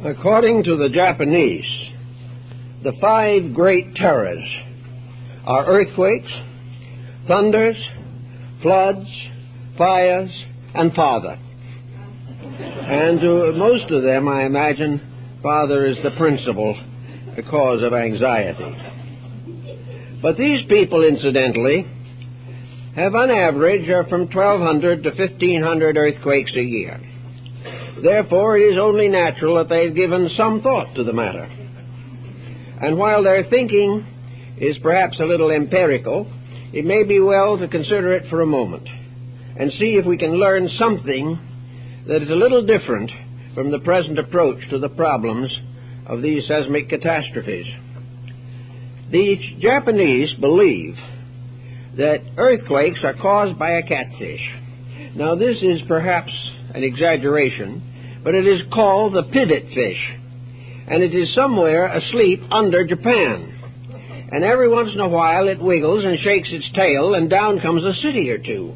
According to the Japanese, the 5 great terrors are earthquakes, thunders, floods, fires, and father. And to most of them, I imagine, father is the principal cause of anxiety. But these people, incidentally, have on average from 1,200 to 1,500 earthquakes a year. Therefore, it is only natural that they've given some thought to the matter. And while their thinking is perhaps a little empirical, it may be well to consider it for a moment and see if we can learn something that is a little different from the present approach to the problems of these seismic catastrophes. The Japanese believe that earthquakes are caused by a catfish. Now, this is perhaps an exaggeration, but it is called the pivot fish, and it is somewhere asleep under Japan. And every once in a while it wiggles and shakes its tail, and down comes a city or two.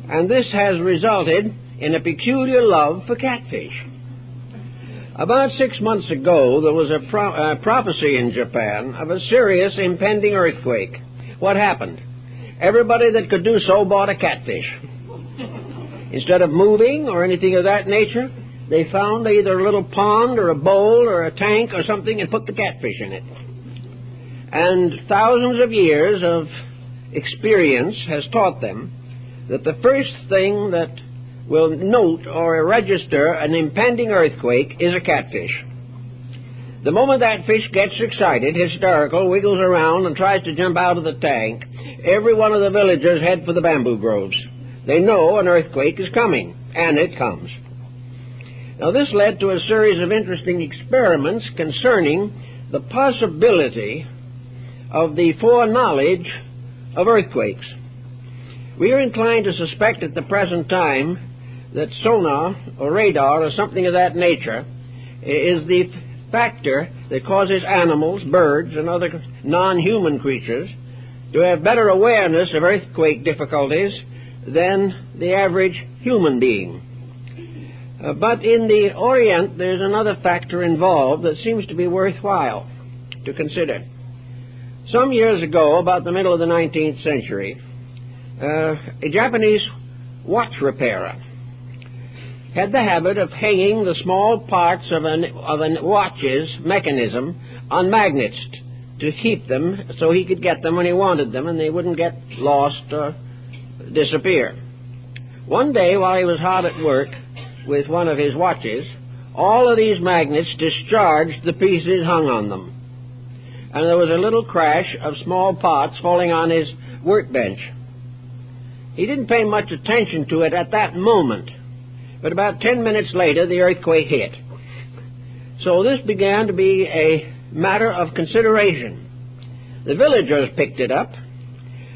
And this has resulted in a peculiar love for catfish. About 6 months ago, there was a prophecy in Japan of a serious impending earthquake. What happened? Everybody that could do so bought a catfish. Instead of moving or anything of that nature, they found either a little pond or a bowl or a tank or something and put the catfish in it. And thousands of years of experience has taught them that the first thing that will note or register an impending earthquake is a catfish. The moment that fish gets excited, hysterical, wiggles around and tries to jump out of the tank, every one of the villagers head for the bamboo groves. They know an earthquake is coming, and it comes. Now, this led to a series of interesting experiments concerning the possibility of the foreknowledge of earthquakes. We are inclined to suspect at the present time that sonar or radar or something of that nature is the factor that causes animals, birds, and other non-human creatures to have better awareness of earthquake difficulties than the average human being. But in the Orient, there's another factor involved that seems to be worthwhile to consider. Some years ago, about the middle of the 19th century, a Japanese watch repairer had the habit of hanging the small parts of a watch's mechanism on magnets to keep them so he could get them when he wanted them and they wouldn't get lost or disappear. One day, while he was hard at work with one of his watches, all of these magnets discharged the pieces hung on them, and there was a little crash of small parts falling on his workbench. He didn't pay much attention to it at that moment, but about 10 minutes later the earthquake hit. So this began to be a matter of consideration. The villagers picked it up,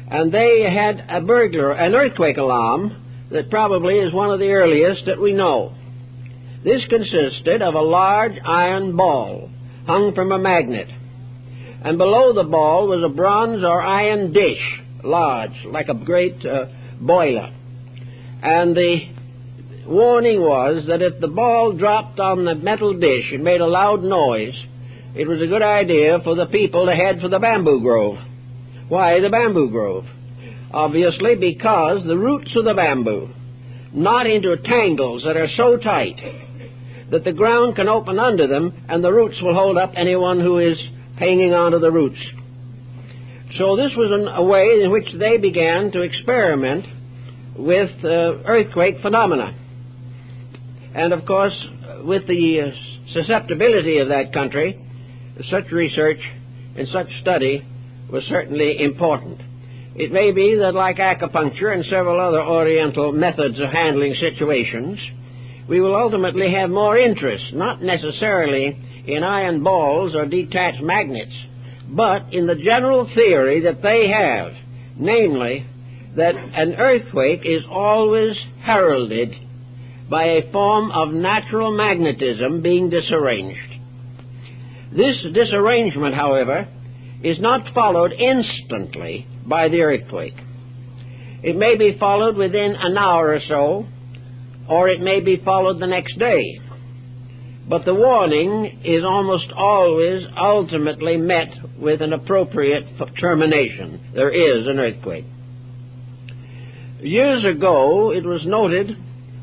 and they had an earthquake alarm that probably is one of the earliest that we know. This consisted of a large iron ball hung from a magnet, and below the ball was a bronze or iron dish, large, like a great boiler. And the warning was that if the ball dropped on the metal dish and made a loud noise, it was a good idea for the people to head for the bamboo grove. Why the bamboo grove? Obviously because the roots of the bamboo knot into tangles that are so tight that the ground can open under them and the roots will hold up anyone who is hanging onto the roots. So this was a way in which they began to experiment with earthquake phenomena. And of course, with the susceptibility of that country, such research and such study was certainly important. It may be that, like acupuncture and several other Oriental methods of handling situations, we will ultimately have more interest, not necessarily in iron balls or detached magnets, but in the general theory that they have, namely, that an earthquake is always heralded by a form of natural magnetism being disarranged. This disarrangement, however, is not followed instantly by the earthquake. It may be followed within an hour or so, or it may be followed the next day. but the warning is almost always ultimately met with an appropriate termination. There is an earthquake. Years ago, it was noted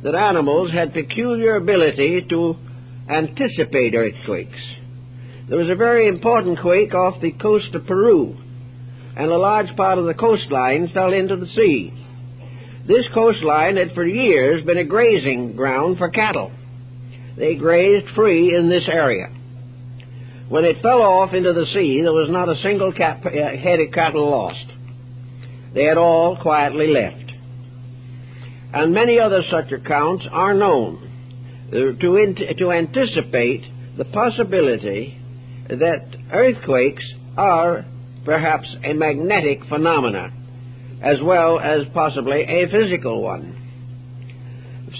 that animals had peculiar ability to anticipate earthquakes. There was a very important quake off the coast of Peru, and a large part of the coastline fell into the sea. This coastline had for years been a grazing ground for cattle. They grazed free in this area. When it fell off into the sea, there was not a single head of cattle lost. They had all quietly left. And many other such accounts are known to anticipate the possibility that earthquakes are perhaps a magnetic phenomena, as well as possibly a physical one.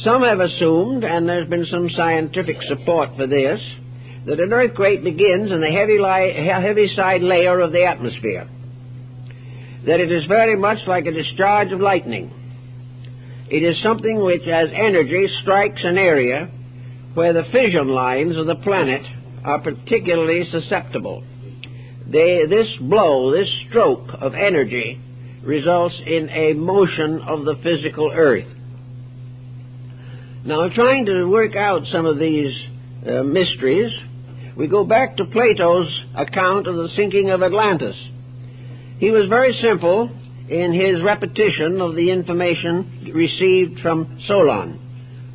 Some have assumed, and there's been some scientific support for this, that an earthquake begins in the heavy side layer of the atmosphere, that it is very much like a discharge of lightning. It is something which, as energy strikes an area where the fission lines of the planet are particularly susceptible. This blow, this stroke of energy, results in a motion of the physical earth. Now, trying to work out some of these mysteries, we go back to Plato's account of the sinking of Atlantis. He was very simple in his repetition of the information received from Solon,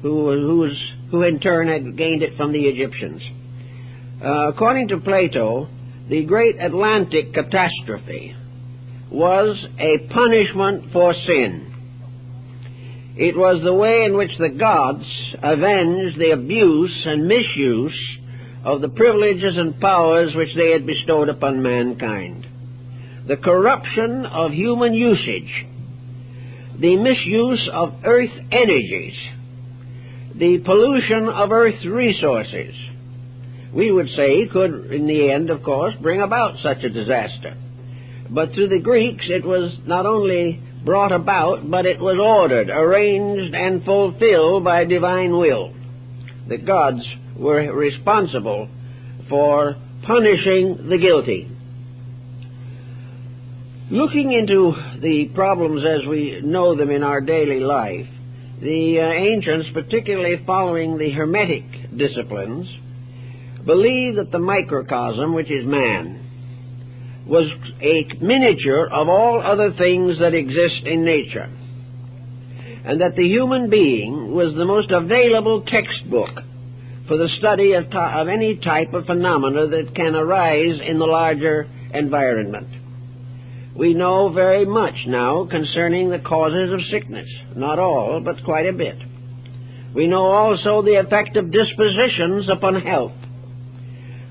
who in turn had gained it from the Egyptians. According to Plato, the great Atlantic catastrophe was a punishment for sin. It was the way in which the gods avenged the abuse and misuse of the privileges and powers which they had bestowed upon mankind. The corruption of human usage, the misuse of earth energies, the pollution of earth's resources, we would say could, in the end, of course, bring about such a disaster. But to the Greeks, it was not only brought about, but it was ordered, arranged, and fulfilled by divine will. The gods were responsible for punishing the guilty. Looking into the problems as we know them in our daily life, the ancients, particularly following the Hermetic disciplines, believed that the microcosm, which is man, was a miniature of all other things that exist in nature, and that the human being was the most available textbook for the study of any type of phenomena that can arise in the larger environment. We know very much now concerning the causes of sickness, not all, but quite a bit. We know also the effect of dispositions upon health.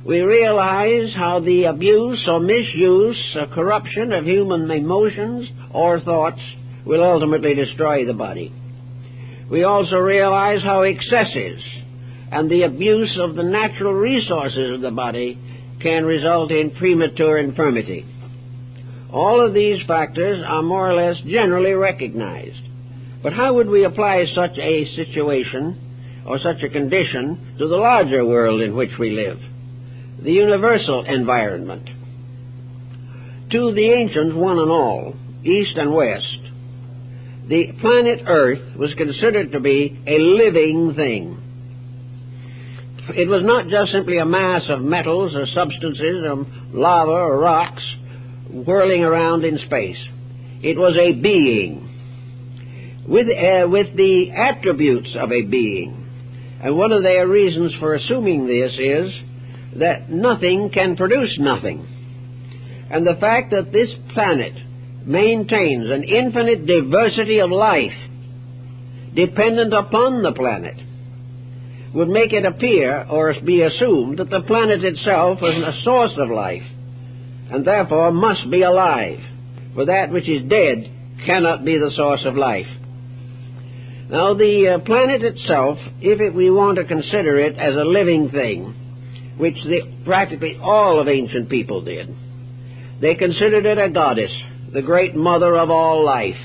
We realize how the abuse or misuse or corruption of human emotions or thoughts will ultimately destroy the body. We also realize how excesses and the abuse of the natural resources of the body can result in premature infirmity. All of these factors are more or less generally recognized. But how would we apply such a situation or such a condition to the larger world in which we live? The universal environment. To the ancients, one and all, east and west, the planet Earth was considered to be a living thing. It was not just simply a mass of metals or substances or lava or rocks whirling around in space. It was a being with the attributes of a being. And one of their reasons for assuming this is that nothing can produce nothing. And the fact that this planet maintains an infinite diversity of life dependent upon the planet would make it appear or be assumed that the planet itself is a source of life and therefore must be alive, for that which is dead cannot be the source of life. Now, the planet itself, if we want to consider it as a living thing, which practically all of ancient people did, they considered it a goddess, the great mother of all life,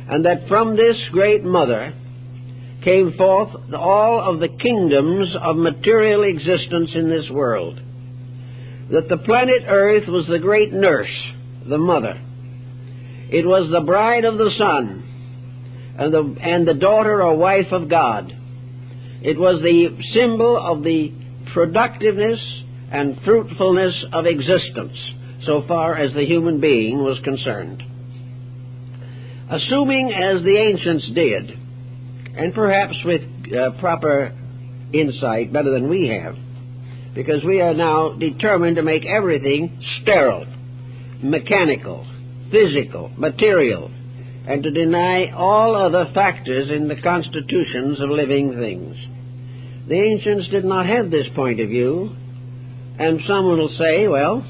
and that from this great mother came forth all of the kingdoms of material existence in this world. That the planet Earth was the great nurse, the mother. It was the bride of the Son and the daughter or wife of God. It was the symbol of the productiveness and fruitfulness of existence, so far as the human being was concerned. Assuming, as the ancients did, and perhaps with proper insight, better than we have, because we are now determined to make everything sterile, mechanical, physical, material, and to deny all other factors in the constitutions of living things. The ancients did not have this point of view, and someone will say, well,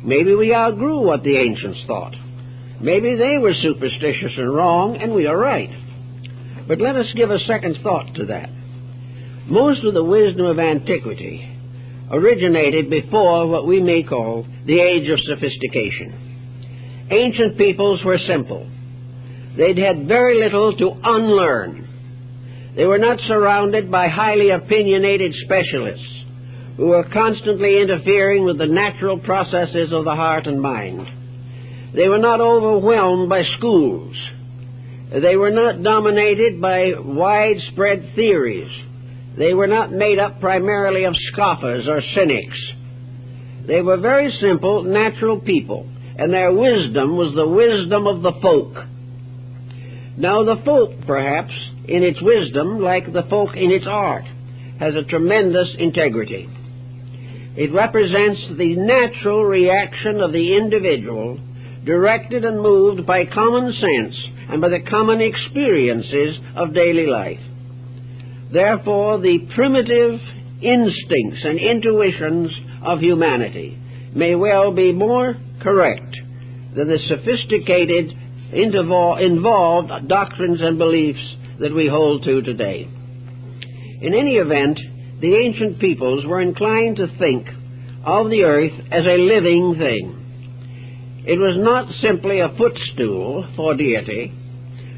maybe we outgrew what the ancients thought. Maybe they were superstitious and wrong, and we are right. But let us give a second thought to that. Most of the wisdom of antiquity originated before what we may call the age of sophistication. Ancient peoples were simple. They'd had very little to unlearn. They were not surrounded by highly opinionated specialists who were constantly interfering with the natural processes of the heart and mind. They were not overwhelmed by schools. They were not dominated by widespread theories. They were not made up primarily of scoffers or cynics. They were very simple, natural people, and their wisdom was the wisdom of the folk. Now the folk, perhaps, in its wisdom, like the folk in its art, has a tremendous integrity. It represents the natural reaction of the individual, directed and moved by common sense and by the common experiences of daily life. Therefore, the primitive instincts and intuitions of humanity may well be more correct than the sophisticated, involved doctrines and beliefs that we hold to today. In any event, the ancient peoples were inclined to think of the earth as a living thing. It was not simply a footstool for deity,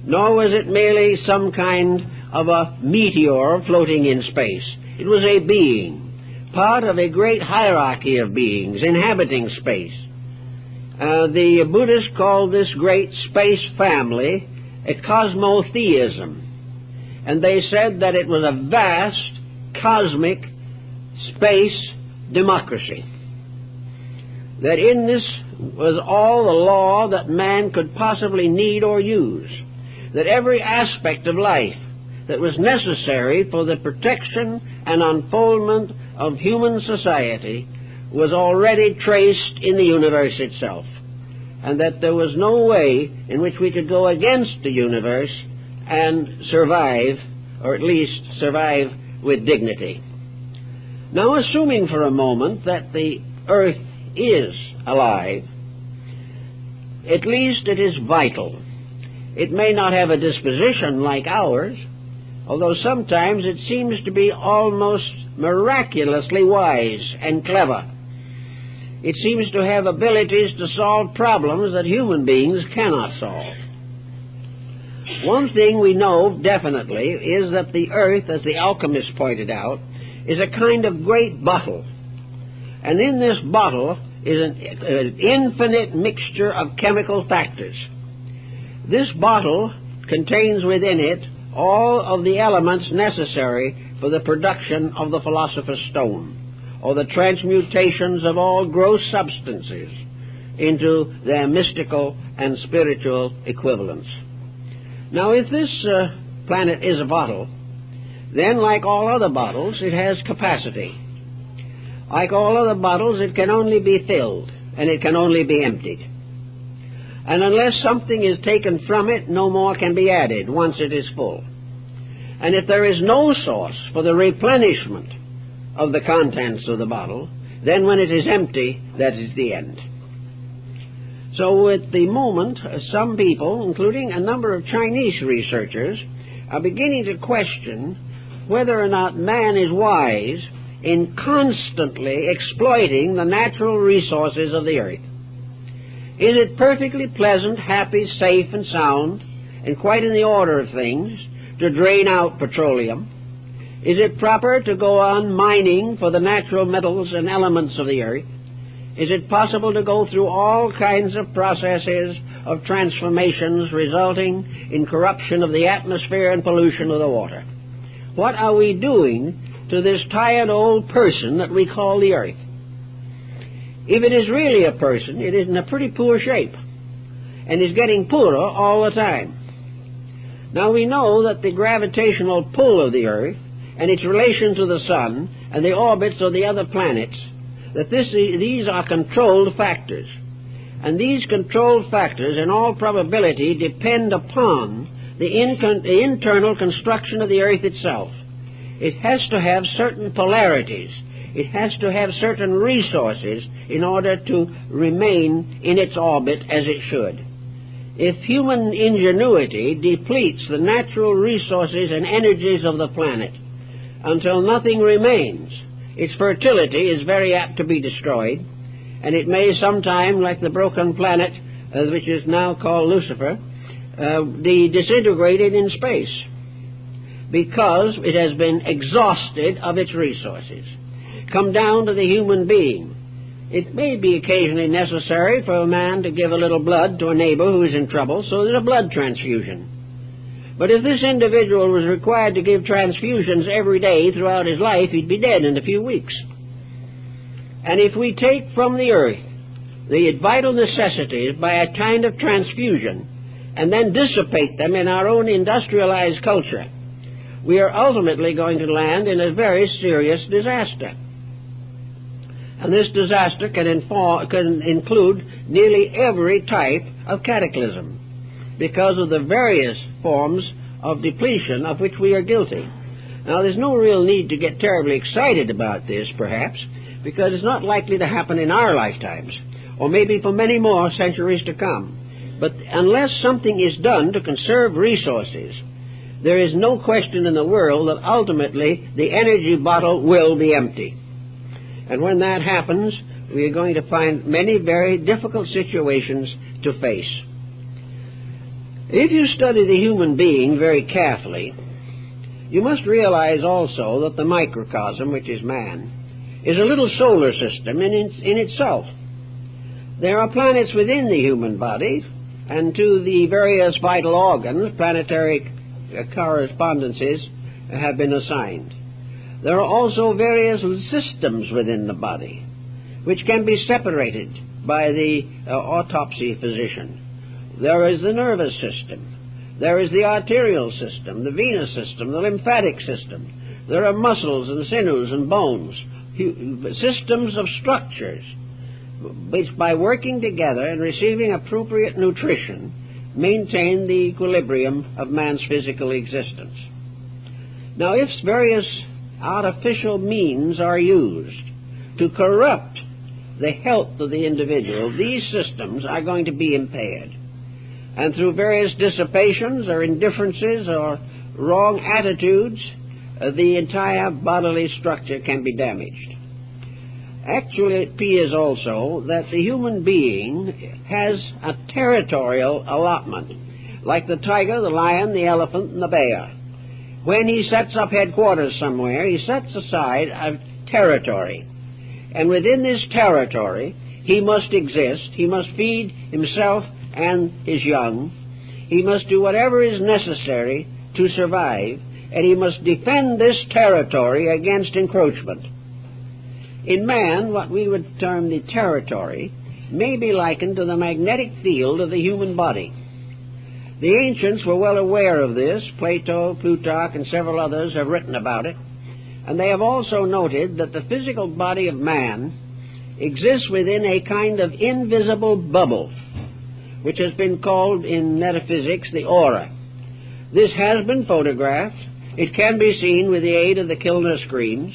nor was it merely some kind of a meteor floating in space. It was a being, part of a great hierarchy of beings inhabiting space. The Buddhists called this great space family a cosmotheism, and they said that it was a vast, cosmic space democracy. That in this was all the law that man could possibly need or use, that every aspect of life that was necessary for the protection and unfoldment of human society was already traced in the universe itself, and that there was no way in which we could go against the universe and survive, or at least survive with dignity. Now, assuming for a moment that the earth is alive, at least it is vital. It may not have a disposition like ours, although sometimes it seems to be almost miraculously wise and clever. It seems to have abilities to solve problems that human beings cannot solve. One thing we know definitely is that the earth, as the alchemist pointed out, is a kind of great bottle. And in this bottle is an infinite mixture of chemical factors. This bottle contains within it all of the elements necessary for the production of the philosopher's stone, or the transmutations of all gross substances into their mystical and spiritual equivalents. Now, if this planet is a bottle, then like all other bottles, it has capacity. Like all other bottles, it can only be filled, and it can only be emptied. And unless something is taken from it, no more can be added once it is full. And if there is no source for the replenishment of the contents of the bottle, then when it is empty, that is the end. So at the moment, some people, including a number of Chinese researchers, are beginning to question whether or not man is wise in constantly exploiting the natural resources of the earth. Is it perfectly pleasant, happy, safe, and sound, and quite in the order of things, to drain out petroleum? Is it proper to go on mining for the natural metals and elements of the earth? Is it possible to go through all kinds of processes of transformations resulting in corruption of the atmosphere and pollution of the water? What are we doing to this tired old person that we call the earth? If it is really a person, it is in a pretty poor shape and is getting poorer all the time. Now we know that the gravitational pull of the earth and its relation to the sun and the orbits of the other planets, that these are controlled factors. And these controlled factors, in all probability, depend upon the internal construction of the earth itself. It has to have certain polarities. It has to have certain resources in order to remain in its orbit as it should. If human ingenuity depletes the natural resources and energies of the planet until nothing remains, its fertility is very apt to be destroyed, and it may sometime, like the broken planet, which is now called Lucifer, be disintegrated in space, because it has been exhausted of its resources. Come down to the human being. It may be occasionally necessary for a man to give a little blood to a neighbor who is in trouble, so there's a blood transfusion. But if this individual was required to give transfusions every day throughout his life, he'd be dead in a few weeks. And if we take from the earth the vital necessities by a kind of transfusion and then dissipate them in our own industrialized culture, we are ultimately going to land in a very serious disaster. And this disaster can include nearly every type of cataclysm, because of the various forms of depletion of which we are guilty. Now, there's no real need to get terribly excited about this, perhaps, because it's not likely to happen in our lifetimes, or maybe for many more centuries to come. But unless something is done to conserve resources, there is no question in the world that ultimately the energy bottle will be empty. And when that happens, we are going to find many very difficult situations to face. If you study the human being very carefully, you must realize also that the microcosm, which is man, is a little solar system in itself. There are planets within the human body, and to the various vital organs, planetary correspondences have been assigned. There are also various systems within the body, which can be separated by the autopsy physician. There is the nervous system. There is the arterial system, the venous system, the lymphatic system. There are muscles and sinews and bones, systems of structures, which by working together and receiving appropriate nutrition maintain the equilibrium of man's physical existence. Now, if various artificial means are used to corrupt the health of the individual, these systems are going to be impaired. And through various dissipations or indifferences or wrong attitudes, the entire bodily structure can be damaged. Actually, it appears also that the human being has a territorial allotment, like the tiger, the lion, the elephant, and the bear. When he sets up headquarters somewhere, he sets aside a territory. And within this territory, he must exist, he must feed himself and his young, he must do whatever is necessary to survive, and he must defend this territory against encroachment. In man, what we would term the territory may be likened to the magnetic field of the human body. The ancients were well aware of this. Plato, Plutarch, and several others have written about it. And they have also noted that the physical body of man exists within a kind of invisible bubble, which has been called in metaphysics the aura. This has been photographed. It can be seen with the aid of the Kilner screens,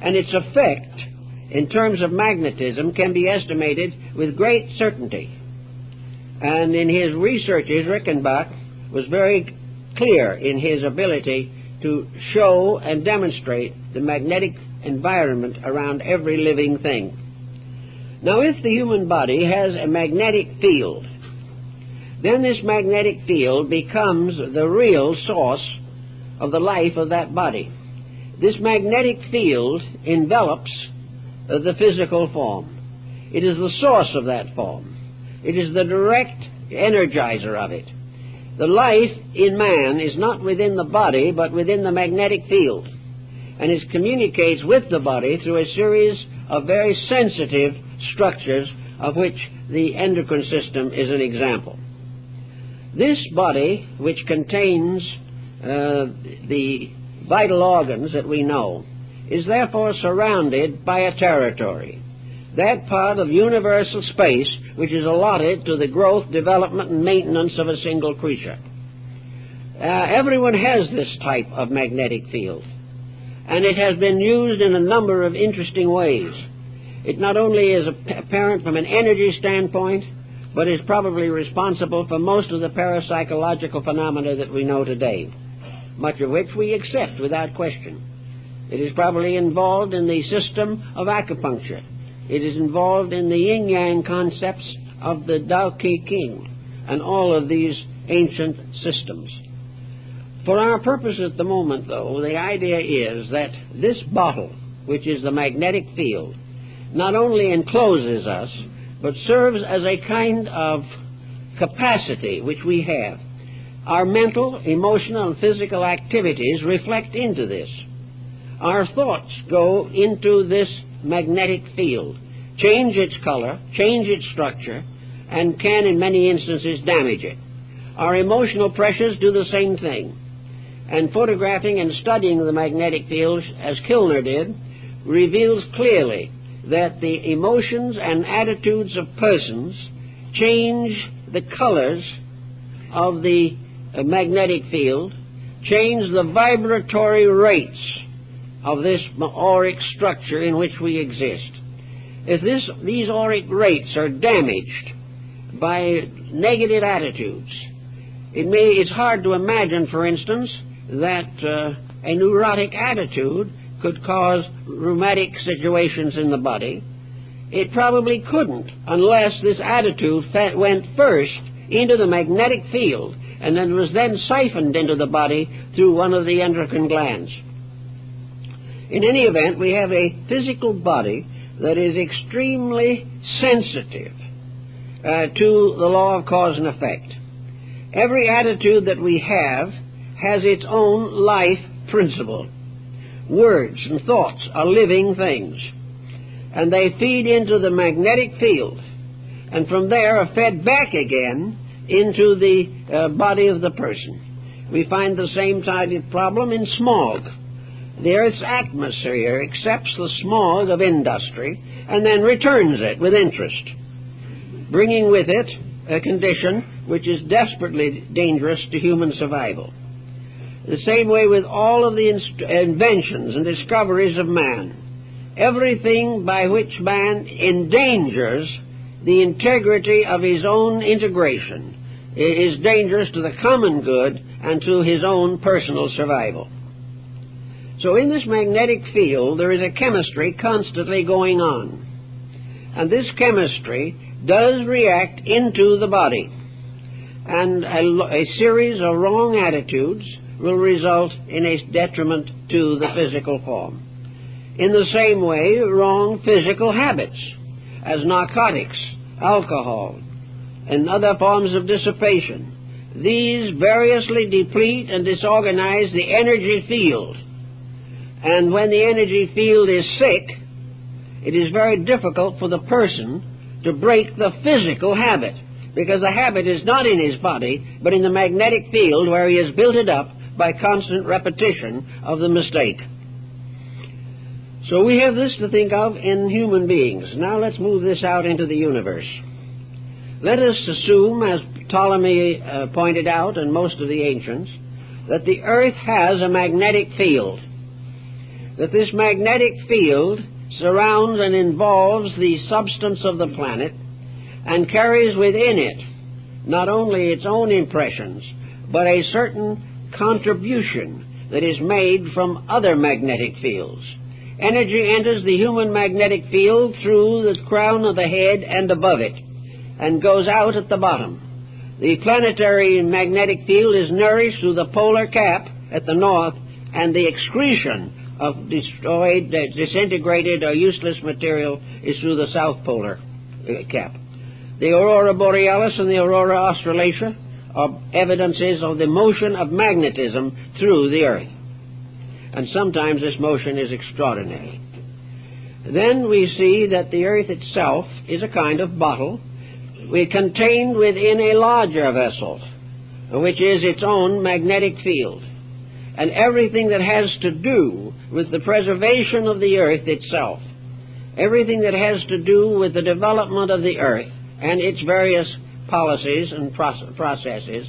and its effect in terms of magnetism can be estimated with great certainty. And in his researches, Rickenbach was very clear in his ability to show and demonstrate the magnetic environment around every living thing. Now, if the human body has a magnetic field, then this magnetic field becomes the real source of the life of that body. This magnetic field envelops the physical form. It is the source of that form. It is the direct energizer of it. The life in man is not within the body, but within the magnetic field, and it communicates with the body through a series of very sensitive structures, of which the endocrine system is an example. This body, which contains the vital organs that we know, is therefore surrounded by a territory, that part of universal space which is allotted to the growth, development, and maintenance of a single creature. Everyone has this type of magnetic field, and it has been used in a number of interesting ways. It not only is apparent from an energy standpoint, but is probably responsible for most of the parapsychological phenomena that we know today, much of which we accept without question. It is probably involved in the system of acupuncture. It is involved in the yin-yang concepts of the Tao Te Ching and all of these ancient systems. For our purpose at the moment, though, the idea is that this bottle, which is the magnetic field, not only encloses us, but serves as a kind of capacity which we have. Our mental, emotional, and physical activities reflect into this. Our thoughts go into this magnetic field, change its color, change its structure, and can in many instances damage it. Our emotional pressures do the same thing. And photographing and studying the magnetic field, as Kilner did, reveals clearly that the emotions and attitudes of persons change the colors of the magnetic field, change the vibratory rates of this auric structure in which we exist. If these auric rates are damaged by negative attitudes, it's hard to imagine, for instance, that a neurotic attitude could cause rheumatic situations in the body. It probably couldn't unless this attitude went first into the magnetic field and then was then siphoned into the body through one of the endocrine glands. In any event, we have a physical body that is extremely sensitive to the law of cause and effect. Every attitude that we have has its own life principle. Words and thoughts are living things, and they feed into the magnetic field, and from there are fed back again into the body of the person. We find the same kind of problem in smog. The Earth's atmosphere accepts the smog of industry and then returns it with interest, bringing with it a condition which is desperately dangerous to human survival. The same way with all of the inventions and discoveries of man. Everything by which man endangers the integrity of his own integration is dangerous to the common good and to his own personal survival. So in this magnetic field there is a chemistry constantly going on. And this chemistry does react into the body. And a series of wrong attitudes will result in a detriment to the physical form. In the same way, wrong physical habits, as narcotics, alcohol, and other forms of dissipation, these variously deplete and disorganize the energy field. And when the energy field is sick, it is very difficult for the person to break the physical habit, because the habit is not in his body, but in the magnetic field where he has built it up by constant repetition of the mistake. So we have this to think of in human beings. Now let's move this out into the universe. Let us assume, as Ptolemy pointed out and most of the ancients, that the Earth has a magnetic field, that this magnetic field surrounds and involves the substance of the planet and carries within it not only its own impressions, but a certain contribution that is made from other magnetic fields. Energy enters the human magnetic field through the crown of the head and above it, and goes out at the bottom. The planetary magnetic field is nourished through the polar cap at the north, and the excretion of destroyed, disintegrated, or useless material is through the south polar cap. The aurora borealis and the aurora australatia are evidences of the motion of magnetism through the earth. And sometimes this motion is extraordinary. Then we see that the earth itself is a kind of bottle, contained within a larger vessel, which is its own magnetic field. And everything that has to do with the preservation of the earth itself, everything that has to do with the development of the earth and its various policies and processes,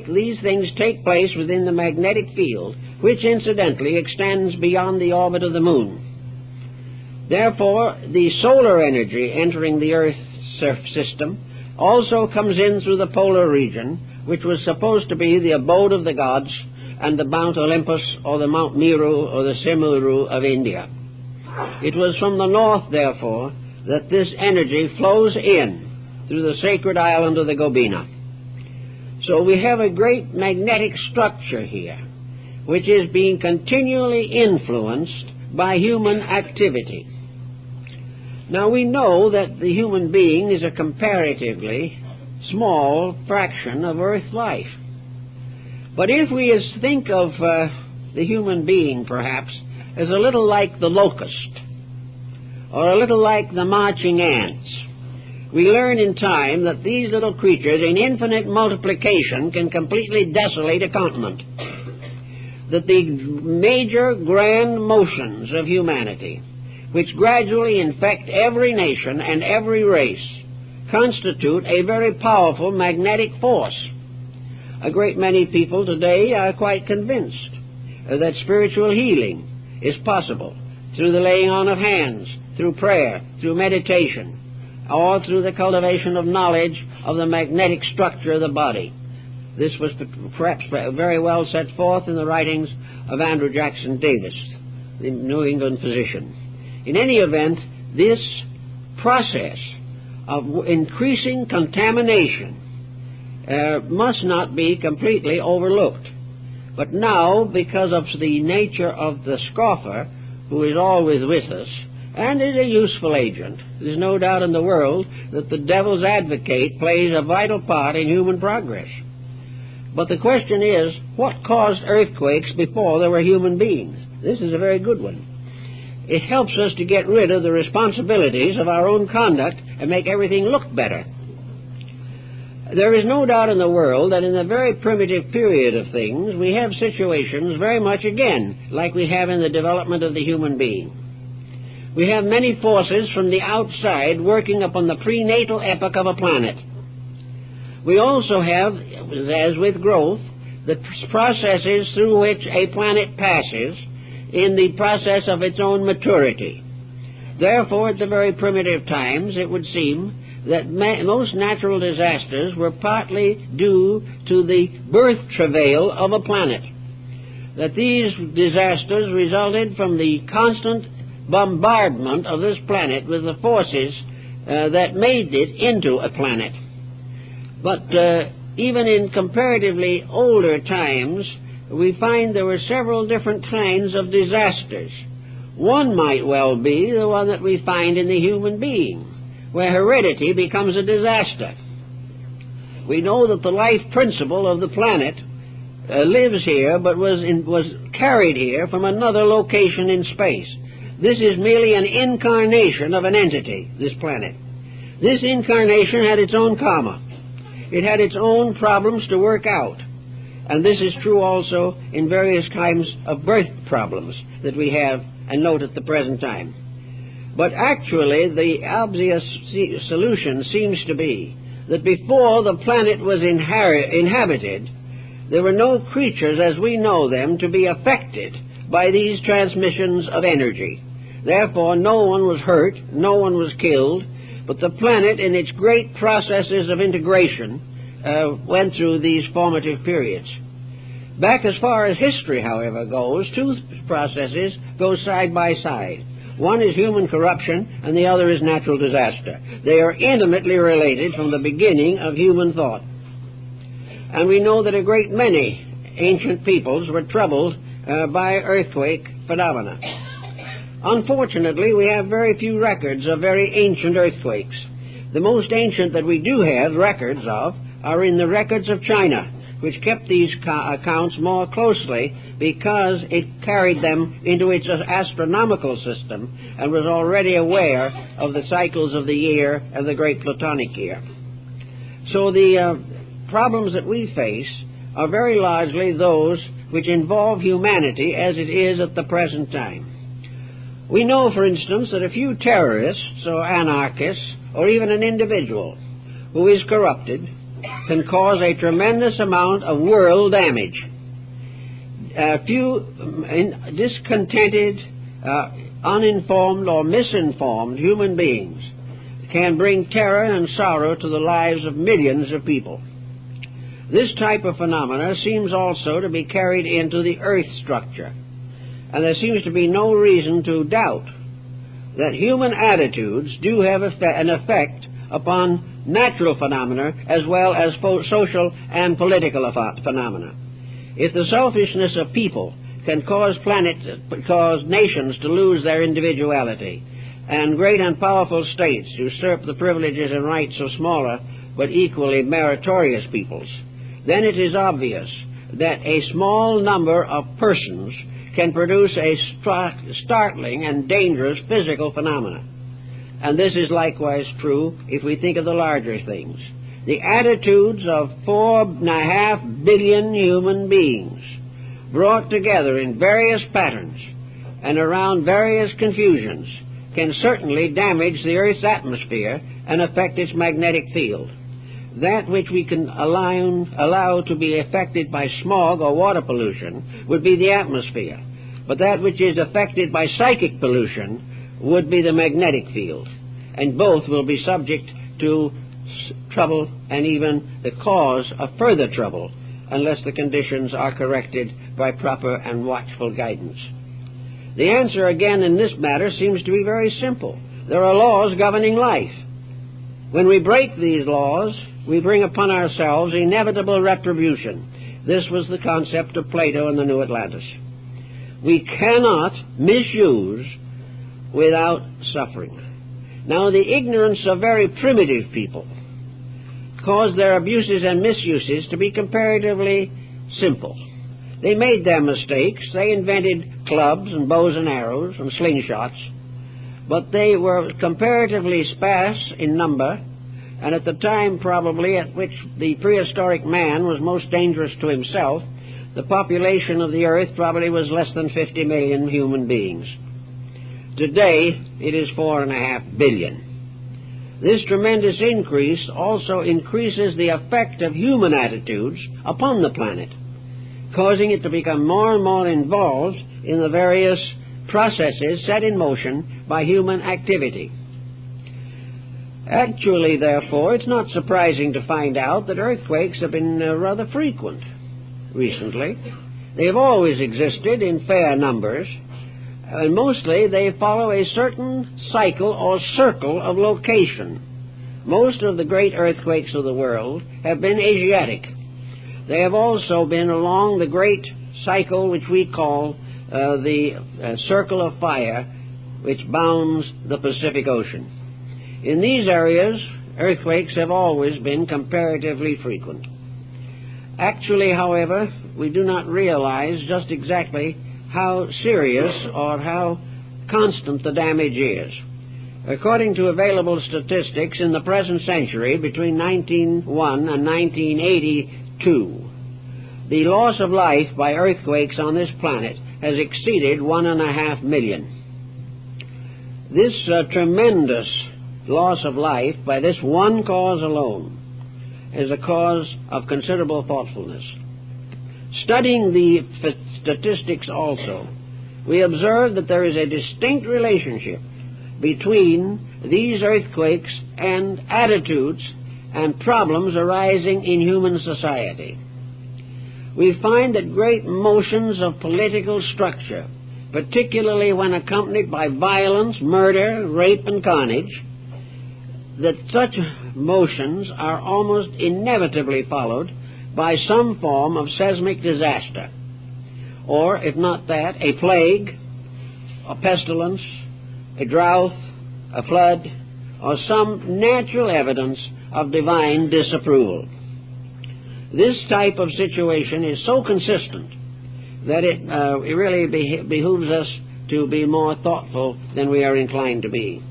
these things take place within the magnetic field, which incidentally extends beyond the orbit of the moon. Therefore, the solar energy entering the Earth's system also comes in through the polar region, which was supposed to be the abode of the gods and the Mount Olympus or the Mount Meru or the Simuru of India. It was from the north, therefore, that this energy flows in through the sacred island of the Gobina. So we have a great magnetic structure here, which is being continually influenced by human activity. Now we know that the human being is a comparatively small fraction of Earth life. But if we think of the human being, perhaps, as a little like the locust, or a little like the marching ants, we learn in time that these little creatures in infinite multiplication can completely desolate a continent. That the major grand motions of humanity, which gradually infect every nation and every race, constitute a very powerful magnetic force. A great many people today are quite convinced that spiritual healing is possible through the laying on of hands, through prayer, through meditation, or through the cultivation of knowledge of the magnetic structure of the body. This was perhaps very well set forth in the writings of Andrew Jackson Davis, the New England physician. In any event, this process of increasing contamination must not be completely overlooked. But now, because of the nature of the scoffer, who is always with us, and is a useful agent, there's no doubt in the world that the devil's advocate plays a vital part in human progress. But the question is, what caused earthquakes before there were human beings? This is a very good one. It helps us to get rid of the responsibilities of our own conduct and make everything look better. There is no doubt in the world that in the very primitive period of things, we have situations very much again like we have in the development of the human being. We have many forces from the outside working upon the prenatal epoch of a planet. We also have, as with growth, the processes through which a planet passes in the process of its own maturity. Therefore, at the very primitive times, it would seem that most natural disasters were partly due to the birth travail of a planet. That these disasters resulted from the constant bombardment of this planet with the forces that made it into a planet. But even in comparatively older times, we find there were several different kinds of disasters. One might well be the one that we find in the human being, where heredity becomes a disaster. We know that the life principle of the planet lives here, but was carried here from another location in space. This is merely an incarnation of an entity, this planet. This incarnation had its own karma. It had its own problems to work out. And this is true also in various kinds of birth problems that we have and note at the present time. But actually, the obvious solution seems to be that before the planet was inhabited, there were no creatures as we know them to be affected by these transmissions of energy. Therefore, no one was hurt, no one was killed, but the planet in its great processes of integration went through these formative periods. Back as far as history, however, goes, two processes go side by side. One is human corruption, and the other is natural disaster. They are intimately related from the beginning of human thought. And we know that a great many ancient peoples were troubled by earthquake phenomena. Unfortunately, we have very few records of very ancient earthquakes. The most ancient that we do have records of are in the records of China, which kept these accounts more closely because it carried them into its astronomical system and was already aware of the cycles of the year and the great Plutonic year. So the problems that we face are very largely those which involve humanity as it is at the present time. We know, for instance, that a few terrorists or anarchists or even an individual who is corrupted can cause a tremendous amount of world damage. A few discontented, uninformed or misinformed human beings can bring terror and sorrow to the lives of millions of people. This type of phenomena seems also to be carried into the earth structure, and there seems to be no reason to doubt that human attitudes do have an effect upon natural phenomena as well as social and political phenomena. If the selfishness of people can cause nations to lose their individuality, and great and powerful states usurp the privileges and rights of smaller but equally meritorious peoples, then it is obvious that a small number of persons can produce a startling and dangerous physical phenomena. And this is likewise true if we think of the larger things. The attitudes of 4.5 billion human beings brought together in various patterns and around various confusions can certainly damage the Earth's atmosphere and affect its magnetic field. That which we can allow to be affected by smog or water pollution would be the atmosphere, but that which is affected by psychic pollution would be the magnetic field, and both will be subject to trouble and even the cause of further trouble unless the conditions are corrected by proper and watchful guidance. The answer again in this matter seems to be very simple. There are laws governing life. When we break these laws, we bring upon ourselves inevitable retribution. This was the concept of Plato in the New Atlantis. We cannot misuse without suffering. Now, the ignorance of very primitive people caused their abuses and misuses to be comparatively simple. They made their mistakes. They invented clubs and bows and arrows and slingshots, but they were comparatively sparse in number, and at the time probably at which the prehistoric man was most dangerous to himself, the population of the earth probably was less than 50 million human beings. Today, it is 4.5 billion. This tremendous increase also increases the effect of human attitudes upon the planet, causing it to become more and more involved in the various processes set in motion by human activity. Actually, therefore, it's not surprising to find out that earthquakes have been rather frequent recently. They have always existed in fair numbers, and mostly they follow a certain cycle or circle of location. Most of the great earthquakes of the world have been Asiatic. They have also been along the great cycle which we call the circle of fire, which bounds the Pacific Ocean. In these areas, earthquakes have always been comparatively frequent. Actually, however, we do not realize just exactly how serious or how constant the damage is. According to available statistics, in the present century, between 1901 and 1982, the loss of life by earthquakes on this planet has exceeded 1.5 million. This tremendous loss of life by this one cause alone is a cause of considerable thoughtfulness. Studying the statistics also, we observe that there is a distinct relationship between these earthquakes and attitudes and problems arising in human society. We find that great motions of political structure, particularly when accompanied by violence, murder, rape, and carnage, that such motions are almost inevitably followed by some form of seismic disaster, or, if not that, a plague, a pestilence, a drought, a flood, or some natural evidence of divine disapproval. This type of situation is so consistent that it really behooves us to be more thoughtful than we are inclined to be.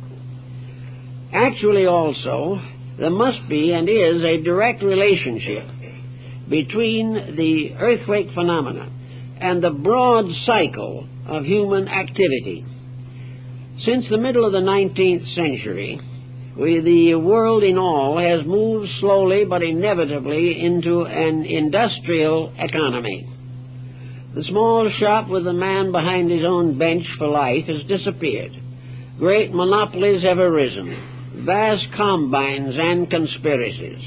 Actually, also, there must be and is a direct relationship between the earthquake phenomena and the broad cycle of human activity. Since the middle of the 19th century, the world in all has moved slowly but inevitably into an industrial economy. The small shop with the man behind his own bench for life has disappeared. Great monopolies have arisen, vast combines and conspiracies,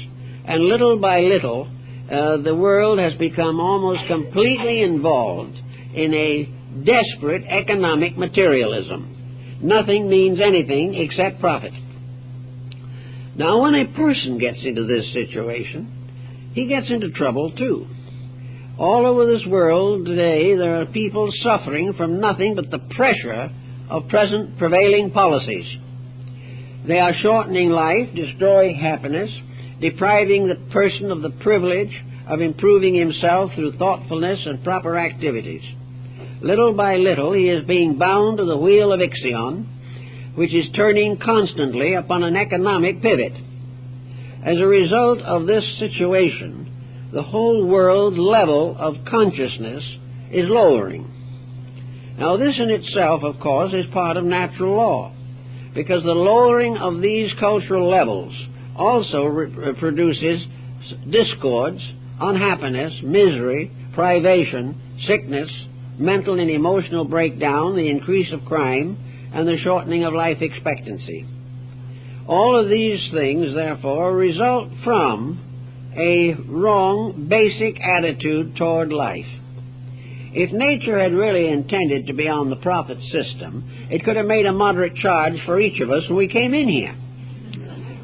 and little by little the world has become almost completely involved in a desperate economic materialism. Nothing means anything except profit. Now, when a person gets into this situation, he gets into trouble too. All over this world today, there are people suffering from nothing but the pressure of present prevailing policies. They are shortening life, destroying happiness, depriving the person of the privilege of improving himself through thoughtfulness and proper activities. Little by little, he is being bound to the wheel of Ixion, which is turning constantly upon an economic pivot. As a result of this situation, the whole world's level of consciousness is lowering. Now, this in itself, of course, is part of natural law, because the lowering of these cultural levels also produces discords, unhappiness, misery, privation, sickness, mental and emotional breakdown, the increase of crime, and the shortening of life expectancy. All of these things, therefore, result from a wrong basic attitude toward life. If nature had really intended to be on the profit system, it could have made a moderate charge for each of us when we came in here.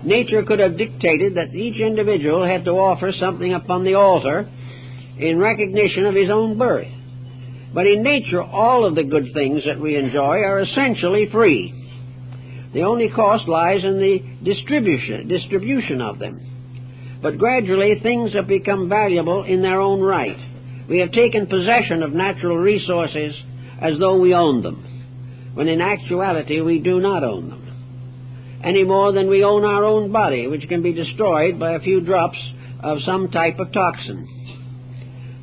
Nature could have dictated that each individual had to offer something upon the altar in recognition of his own birth. But in nature, all of the good things that we enjoy are essentially free. The only cost lies in the distribution of them. But gradually, things have become valuable in their own right. We have taken possession of natural resources as though we owned them, when in actuality we do not own them, any more than we own our own body, which can be destroyed by a few drops of some type of toxin.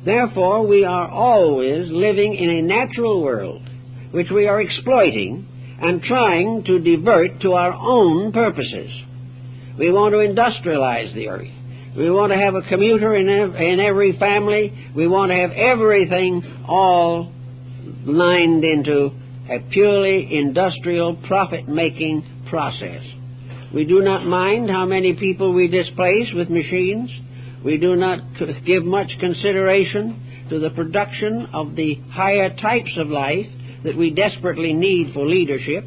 Therefore, we are always living in a natural world, which we are exploiting and trying to divert to our own purposes. We want to industrialize the earth. We want to have a commuter in every family. We want to have everything all lined into a purely industrial, profit-making process. We do not mind how many people we displace with machines. We do not give much consideration to the production of the higher types of life that we desperately need for leadership.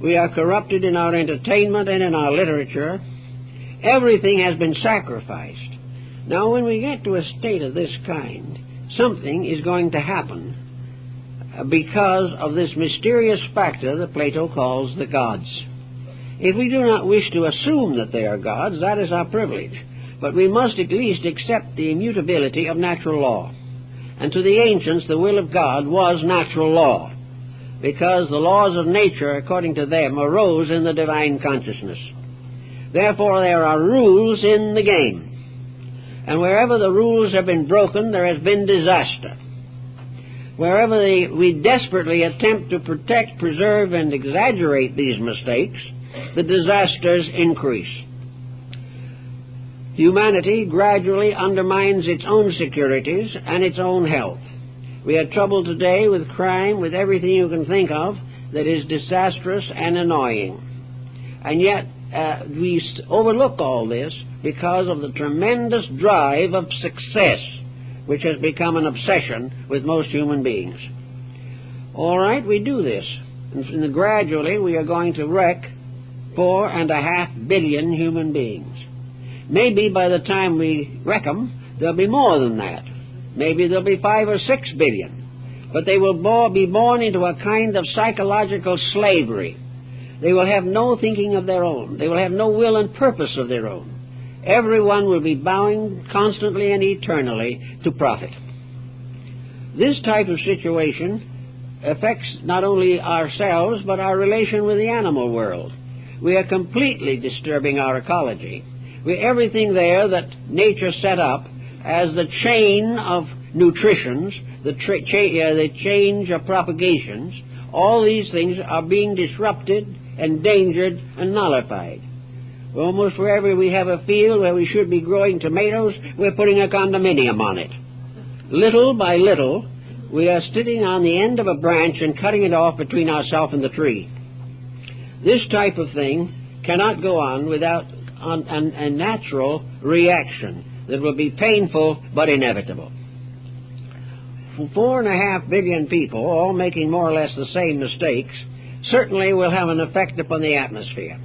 We are corrupted in our entertainment and in our literature. Everything has been sacrificed. Now, when we get to a state of this kind, something is going to happen because of this mysterious factor that Plato calls the gods. If we do not wish to assume that they are gods, that is our privilege. But we must at least accept the immutability of natural law. And to the ancients, the will of God was natural law, because the laws of nature, according to them, arose in the divine consciousness. Therefore, there are rules in the game. And wherever the rules have been broken, there has been disaster. Wherever we desperately attempt to protect, preserve, and exaggerate these mistakes, the disasters increase. Humanity gradually undermines its own securities and its own health. We have trouble today with crime, with everything you can think of that is disastrous and annoying. And yet we overlook all this because of the tremendous drive of success, which has become an obsession with most human beings. All right, we do this. And gradually we are going to wreck 4.5 billion human beings. Maybe by the time we wreck them, There'll be more than that. Maybe there'll be 5 or 6 billion. But they will be born into a kind of psychological slavery. They will have no thinking of their own. They will have no will and purpose of their own. Everyone will be bowing constantly and eternally to profit. This type of situation affects not only ourselves, but our relation with the animal world. We are completely disturbing our ecology. Everything there that nature set up as the chain of nutritions, the change of propagations, all these things are being disrupted, endangered, and nullified. Almost wherever we have a field where we should be growing tomatoes, we're putting a condominium on it. Little by little, we are sitting on the end of a branch and cutting it off between ourselves and the tree. This type of thing cannot go on without a natural reaction that will be painful but inevitable. 4.5 billion people, all making more or less the same mistakes, certainly will have an effect upon the atmosphere.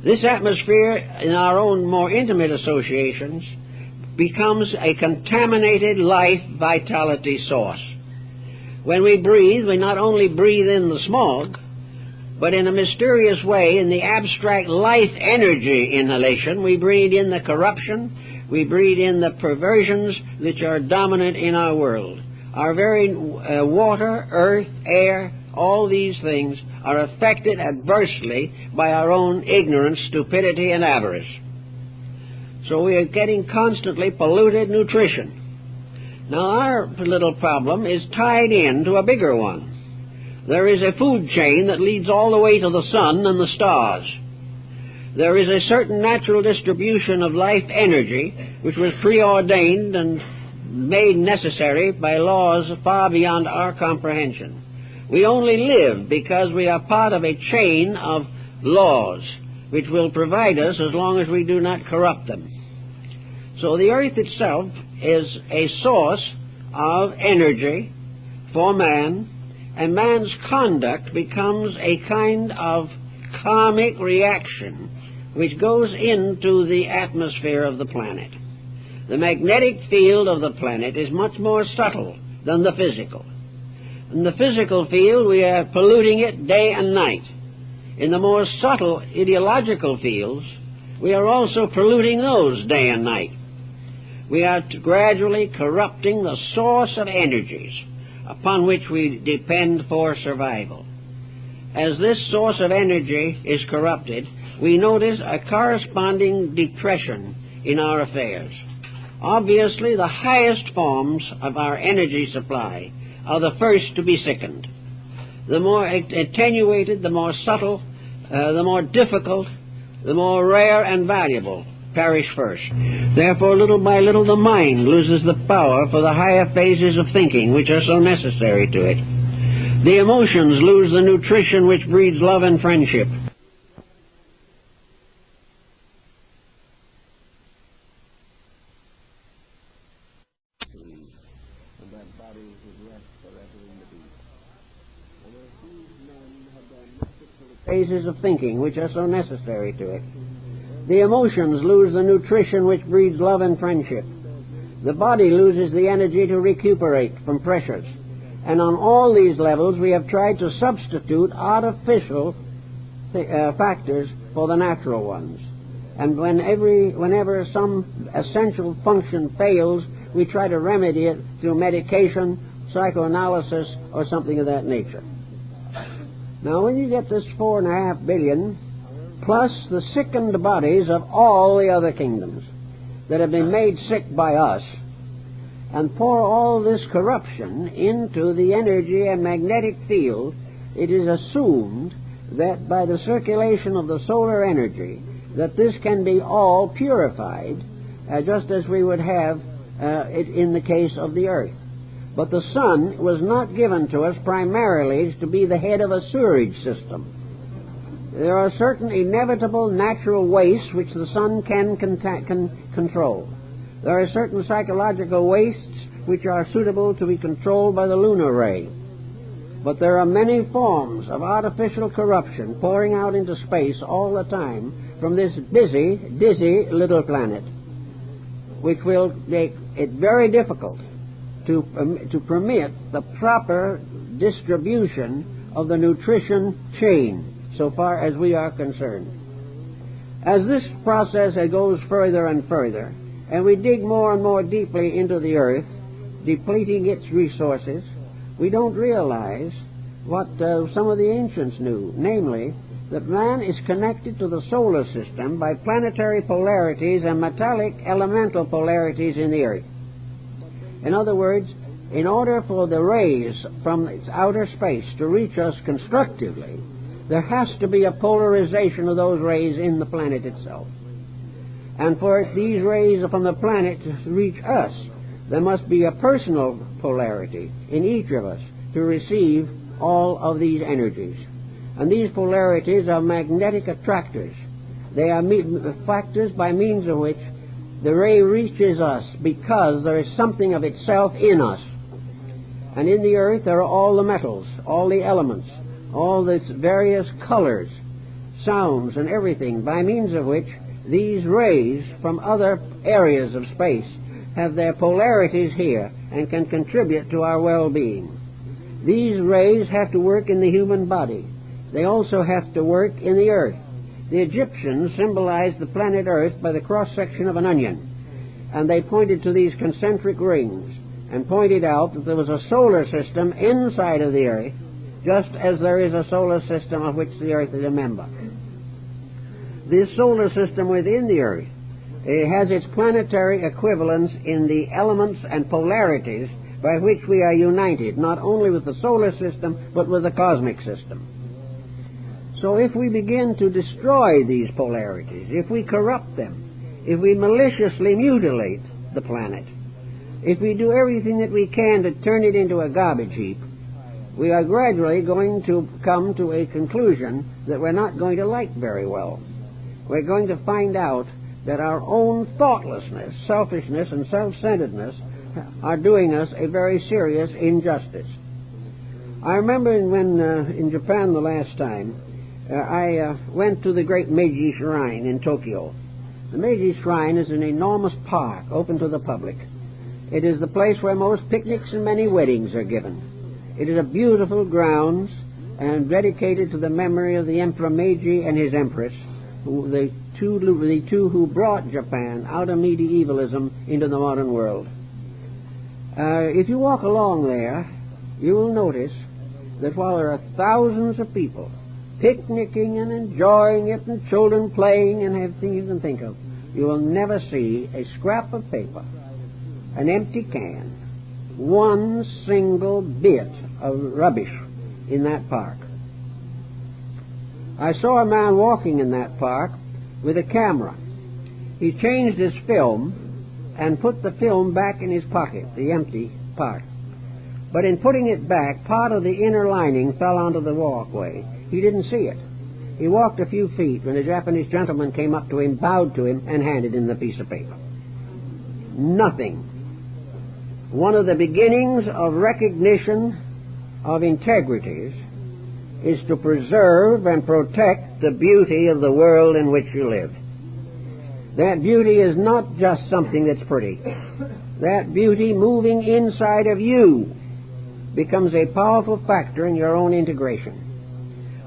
This atmosphere, in our own more intimate associations, becomes a contaminated life vitality source. When we breathe, we not only breathe in the smog, but in a mysterious way, in the abstract life energy inhalation, we breathe in the corruption, we breathe in the perversions which are dominant in our world. Our very water, earth, air, all these things are affected adversely by our own ignorance, stupidity, and avarice. So we are getting constantly polluted nutrition. Now our little problem is tied into a bigger one. There is a food chain that leads all the way to the sun and the stars. There is a certain natural distribution of life energy which was preordained and made necessary by laws far beyond our comprehension. We only live because we are part of a chain of laws which will provide us as long as we do not corrupt them. So the earth itself is a source of energy for man, and man's conduct becomes a kind of karmic reaction which goes into the atmosphere of the planet. The magnetic field of the planet is much more subtle than the physical. In the physical field, we are polluting it day and night. In the more subtle ideological fields, we are also polluting those day and night. We are gradually corrupting the source of energies upon which we depend for survival. As this source of energy is corrupted, we notice a corresponding depression in our affairs. Obviously, the highest forms of our energy supply are the first to be sickened. The more attenuated, the more subtle, the more difficult, the more rare and valuable perish first. Therefore, little by little, the mind loses the power for the higher phases of thinking which are so necessary to it. The emotions lose the nutrition which breeds love and friendship. Phases of thinking which are so necessary to it. The emotions lose the nutrition which breeds love and friendship. The body loses the energy to recuperate from pressures. And on all these levels we have tried to substitute artificial factors for the natural ones. And whenever some essential function fails, we try to remedy it through medication, psychoanalysis, or something of that nature. Now, when you get this 4.5 billion, plus the sickened bodies of all the other kingdoms that have been made sick by us, and pour all this corruption into the energy and magnetic field, it is assumed that by the circulation of the solar energy, that this can be all purified, just as we would have it in the case of the earth. But the sun was not given to us primarily to be the head of a sewerage system. There are certain inevitable natural wastes which the sun can control. There are certain psychological wastes which are suitable to be controlled by the lunar ray. But there are many forms of artificial corruption pouring out into space all the time from this busy, dizzy little planet. which will make it very difficult to permit the proper distribution of the nutrition chain, so far as we are concerned. As this process goes further and further, and we dig more and more deeply into the earth, depleting its resources, we don't realize what some of the ancients knew, namely, that man is connected to the solar system by planetary polarities and metallic elemental polarities in the earth. In other words, in order for the rays from its outer space to reach us constructively, there has to be a polarization of those rays in the planet itself. And for these rays from the planet to reach us, there must be a personal polarity in each of us to receive all of these energies. And these polarities are magnetic attractors. They are factors by means of which the ray reaches us because there is something of itself in us. And in the earth there are all the metals, all the elements, all these various colors, sounds, and everything, by means of which these rays from other areas of space have their polarities here and can contribute to our well-being. These rays have to work in the human body. They also have to work in the earth. The Egyptians symbolized the planet Earth by the cross-section of an onion, and they pointed to these concentric rings and pointed out that there was a solar system inside of the earth, just as there is a solar system of which the earth is a member. This solar system within the earth, it has its planetary equivalents in the elements and polarities by which we are united, not only with the solar system, but with the cosmic system. So if we begin to destroy these polarities, if we corrupt them, if we maliciously mutilate the planet, if we do everything that we can to turn it into a garbage heap, we are gradually going to come to a conclusion that we're not going to like very well. We're going to find out that our own thoughtlessness, selfishness, and self-centeredness are doing us a very serious injustice. I remember when in Japan the last time, I went to the great Meiji Shrine in Tokyo. The Meiji Shrine is an enormous park open to the public. It is the place where most picnics and many weddings are given. It is a beautiful grounds and dedicated to the memory of the Emperor Meiji and his Empress, the two who brought Japan out of medievalism into the modern world. If you walk along there, you will notice that while there are thousands of people picnicking and enjoying it, and children playing and everything you can think of, you will never see a scrap of paper, an empty can, one single bit of rubbish in that park. I saw a man walking in that park with a camera. He changed his film and put the film back in his pocket, the empty part. But in putting it back, part of the inner lining fell onto the walkway. He didn't see it. He walked a few feet when a Japanese gentleman came up to him, bowed to him, and handed him the piece of paper. Nothing. One of the beginnings of recognition of integrities is to preserve and protect the beauty of the world in which you live. That beauty is not just something that's pretty. That beauty moving inside of you becomes a powerful factor in your own integration.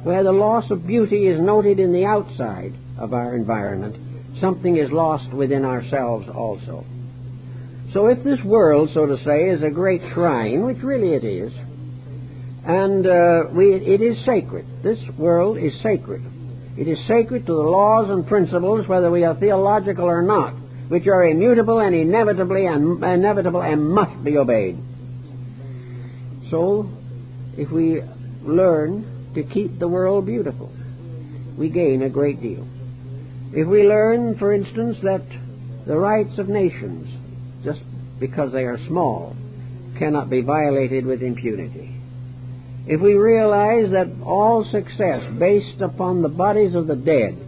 Where the loss of beauty is noted in the outside of our environment, something is lost within ourselves also. So if this world, so to say, is a great shrine, which really it is, and it is sacred. This world is sacred. It is sacred to the laws and principles, whether we are theological or not, which are immutable and inevitable and must be obeyed. So, if we learn to keep the world beautiful, we gain a great deal. If we learn, for instance, that the rights of nations, just because they are small, cannot be violated with impunity. If we realize that all success based upon the bodies of the dead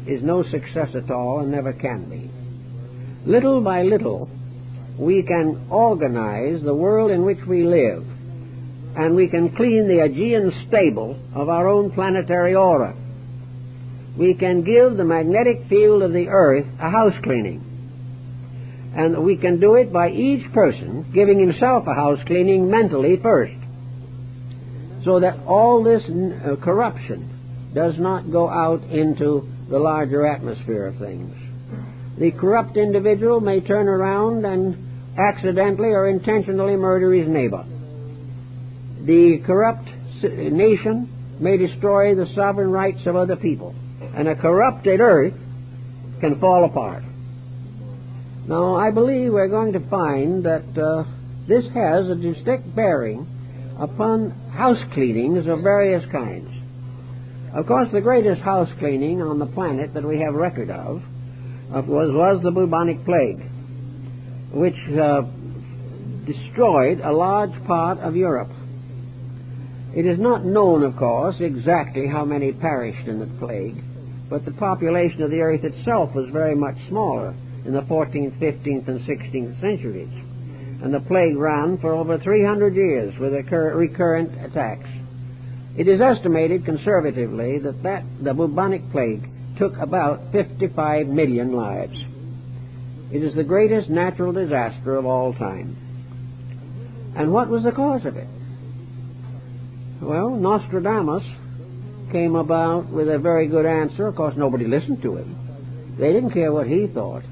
is no success at all and never can be, little by little we can organize the world in which we live, and we can clean the Aegean stable of our own planetary aura. We can give the magnetic field of the earth a house cleaning. And we can do it by each person giving himself a house cleaning mentally first, so that all this corruption does not go out into the larger atmosphere of things. The corrupt individual may turn around and accidentally or intentionally murder his neighbor. The corrupt nation may destroy the sovereign rights of other people, and a corrupted earth can fall apart. Now, I believe we're going to find that this has a distinct bearing upon house cleanings of various kinds. Of course, the greatest house cleaning on the planet that we have record of was the bubonic plague, which destroyed a large part of Europe. It is not known, of course, exactly how many perished in the plague, but the population of the earth itself was very much smaller in the 14th, 15th, and 16th centuries. And the plague ran for over 300 years with recurrent attacks. It is estimated conservatively that the bubonic plague took about 55 million lives. It is the greatest natural disaster of all time. And what was the cause of it? Well, Nostradamus came about with a very good answer. Of course, nobody listened to him. They didn't care what he thought.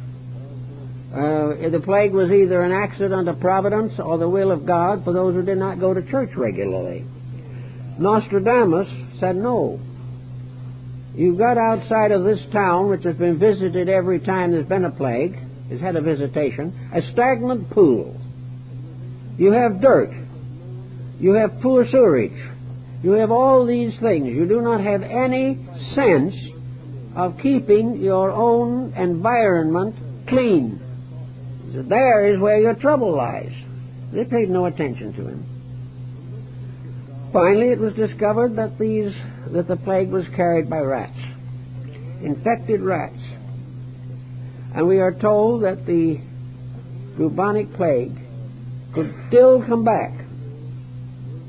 The plague was either an accident of providence or the will of God for those who did not go to church regularly. Nostradamus said, no. You've got outside of this town, which has been visited every time there's been a plague, has had a visitation, a stagnant pool. You have dirt. You have poor sewerage. You have all these things. You do not have any sense of keeping your own environment clean. There is where your trouble lies. They paid no attention to him. Finally, it was discovered that the plague was carried by rats, infected rats. And we are told that the bubonic plague could still come back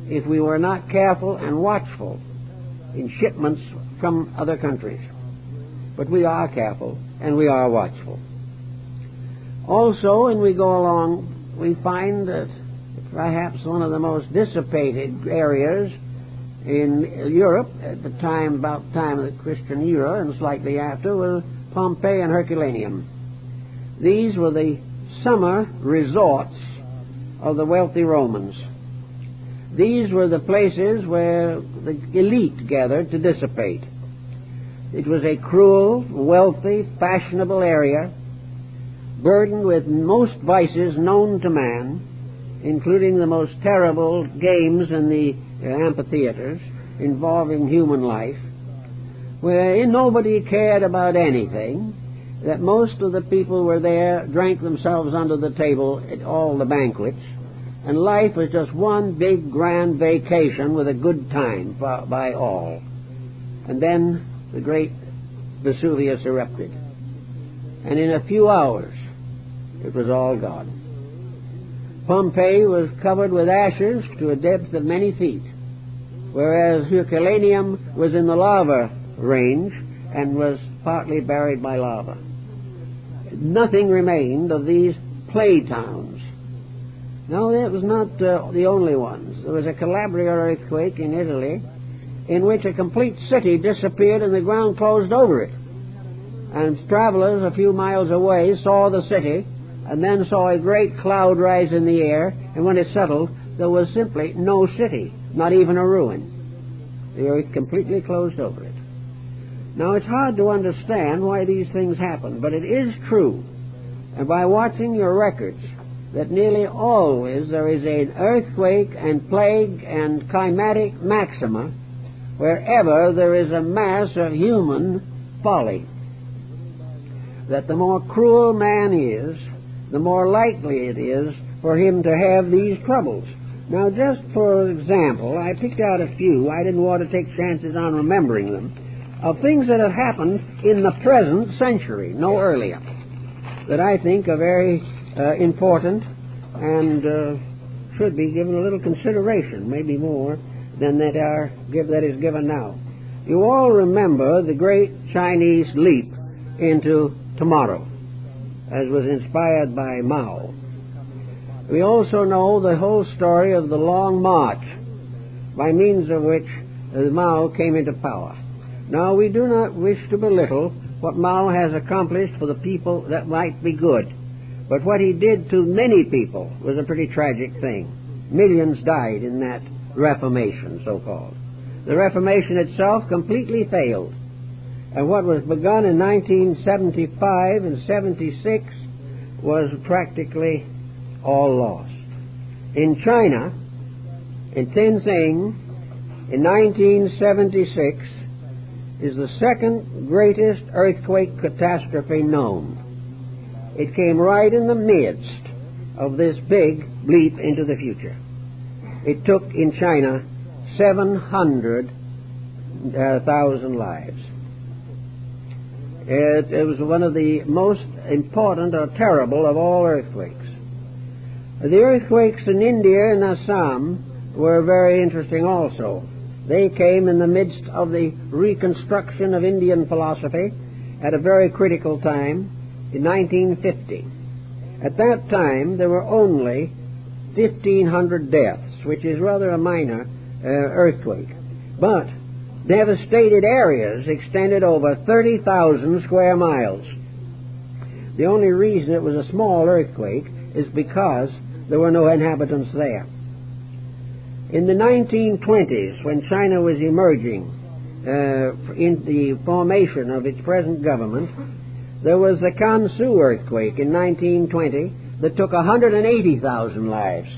if we were not careful and watchful in shipments from other countries. But we are careful and we are watchful. Also, when we go along, we find that perhaps one of the most dissipated areas in Europe at the time, about the time of the Christian era and slightly after, was Pompeii and Herculaneum. These were the summer resorts of the wealthy Romans. These were the places where the elite gathered to dissipate. It was a cruel, wealthy, fashionable area, burdened with most vices known to man, including the most terrible games in the amphitheaters involving human life, where nobody cared about anything, that most of the people were there, drank themselves under the table at all the banquets, and life was just one big grand vacation with a good time by all. And then the great Vesuvius erupted, and in a few hours it was all gone. Pompeii was covered with ashes to a depth of many feet, whereas Herculaneum was in the lava range and was partly buried by lava. Nothing remained of these play towns. No, that was not the only ones. There was a Calabria earthquake in Italy in which a complete city disappeared and the ground closed over it. And travelers a few miles away saw the city and then saw a great cloud rise in the air, and when it settled, there was simply no city, not even a ruin. The earth completely closed over it. Now, it's hard to understand why these things happen, but it is true, and by watching your records, that nearly always there is an earthquake and plague and climatic maxima wherever there is a mass of human folly. That the more cruel man is, the more likely it is for him to have these troubles. Now, just for example, I picked out a few. I didn't want to take chances on remembering them, of things that have happened in the present century, no earlier, that I think are very important and should be given a little consideration, maybe more than that is given now. You all remember the great Chinese leap into tomorrow. as was inspired by Mao. We also know the whole story of the Long March, by means of which Mao came into power. Now, we do not wish to belittle what Mao has accomplished for the people that might be good, but what he did to many people was a pretty tragic thing. Millions died in that Reformation, so-called. The Reformation itself completely failed, and what was begun in 1975 and 76 was practically all lost. In China, in Tianjin, in 1976, is the second greatest earthquake catastrophe known. It came right in the midst of this big leap into the future. It took in China 700,000 lives. It was one of the most important or terrible of all earthquakes. The earthquakes in India and Assam were very interesting also. They came in the midst of the reconstruction of Indian philosophy at a very critical time in 1950. At that time, there were only 1,500 deaths, which is rather a minor earthquake. But devastated areas extended over 30,000 square miles. The only reason it was a small earthquake is because there were no inhabitants there. In the 1920s, when China was emerging in the formation of its present government, there was the Kansu earthquake in 1920 that took 180,000 lives.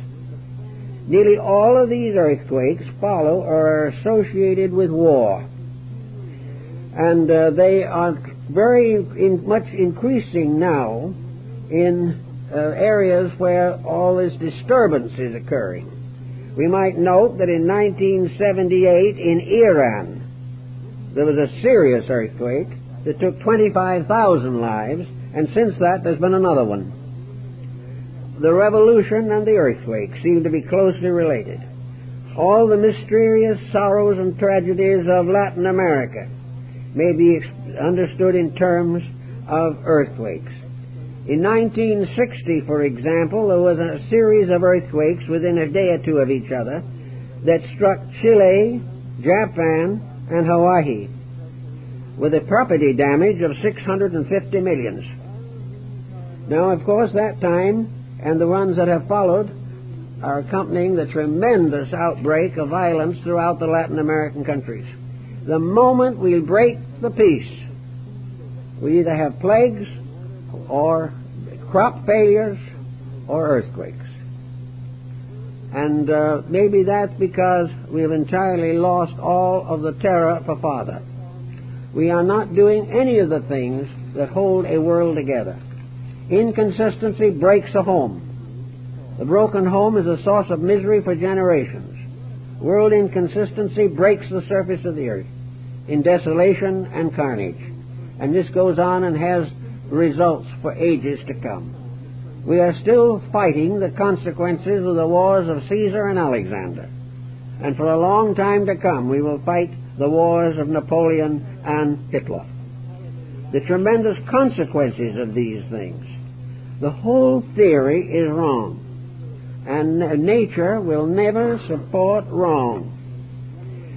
Nearly all of these earthquakes follow or are associated with war, and they are very much increasing now in areas where all this disturbance is occurring. We might note that in 1978 in Iran there was a serious earthquake that took 25,000 lives, and since that there's been another one. The revolution and the earthquake seem to be closely related. All the mysterious sorrows and tragedies of Latin America may be understood in terms of earthquakes. In 1960, for example, there was a series of earthquakes within a day or two of each other that struck Chile, Japan, and Hawaii, with a property damage of 650 millions. Now, of course, that time and the ones that have followed are accompanying the tremendous outbreak of violence throughout the Latin American countries. The moment we break the peace, we either have plagues or crop failures or earthquakes. And maybe that's because we have entirely lost all of the terror for father. We are not doing any of the things that hold a world together. Inconsistency breaks a home. The broken home is a source of misery for generations. World inconsistency breaks the surface of the earth in desolation and carnage. And this goes on and has results for ages to come. We are still fighting the consequences of the wars of Caesar and Alexander. And for a long time to come, we will fight the wars of Napoleon and Hitler. The tremendous consequences of these things. The whole theory is wrong. And nature will never support wrong.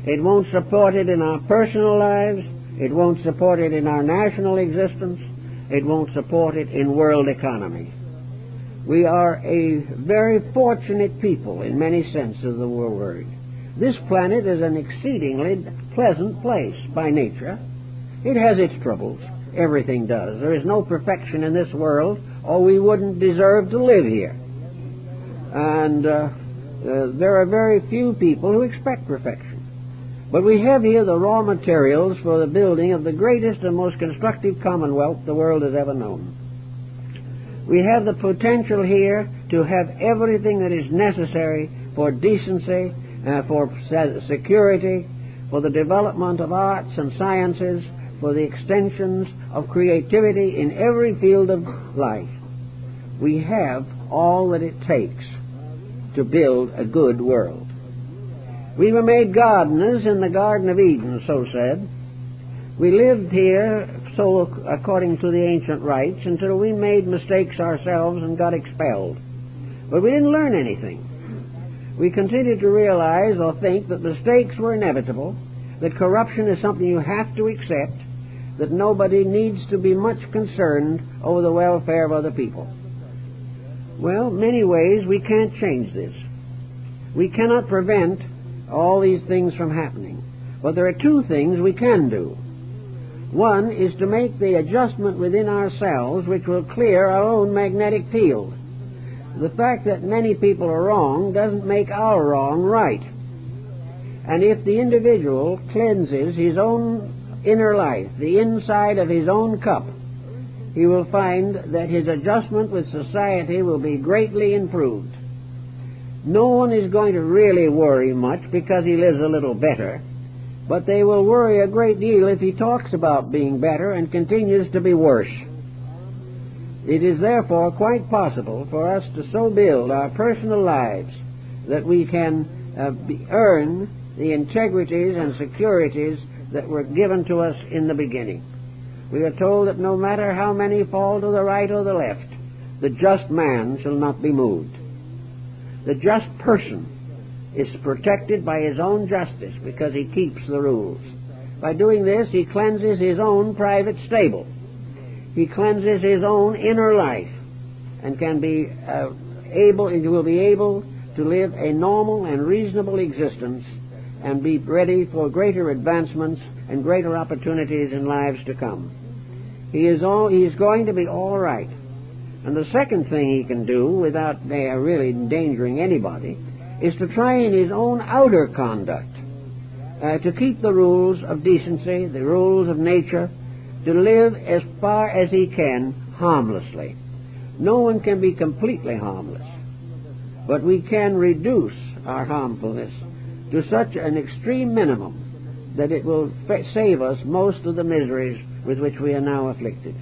It won't support it in our personal lives. It won't support it in our national existence. It won't support it in world economy. We are a very fortunate people in many senses of the word. This planet is an exceedingly pleasant place by nature. It has its troubles. Everything does. There is no perfection in this world, or we wouldn't deserve to live here. And there are very few people who expect perfection. But we have here the raw materials for the building of the greatest and most constructive commonwealth the world has ever known. We have the potential here to have everything that is necessary for decency, for security, for the development of arts and sciences, for the extensions of creativity in every field of life. We have all that it takes to build a good world. We were made gardeners in the Garden of Eden, so said. We lived here so according to the ancient rites until we made mistakes ourselves and got expelled. But we didn't learn anything. We continued to realize or think that mistakes were inevitable, that corruption is something you have to accept, that nobody needs to be much concerned over the welfare of other people. Well, many ways we can't change this. We cannot prevent all these things from happening. But there are two things we can do. One is to make the adjustment within ourselves which will clear our own magnetic field. The fact that many people are wrong doesn't make our wrong right. And if the individual cleanses his own inner life, the inside of his own cup, he will find that his adjustment with society will be greatly improved. No one is going to really worry much because he lives a little better, but they will worry a great deal if he talks about being better and continues to be worse. It is therefore quite possible for us to so build our personal lives that we can earn the integrities and securities that were given to us in the beginning. We are told that no matter how many fall to the right or the left, the just man shall not be moved. The just person is protected by his own justice because he keeps the rules. By doing this, he cleanses his own private stable. He cleanses his own inner life and can be will be able to live a normal and reasonable existence and be ready for greater advancements and greater opportunities in lives to come. He is going to be all right. And the second thing he can do, without really endangering anybody, is to try in his own outer conduct to keep the rules of decency, the rules of nature, to live as far as he can harmlessly. No one can be completely harmless, but we can reduce our harmfulness to such an extreme minimum that it will save us most of the miseries with which we are now afflicted.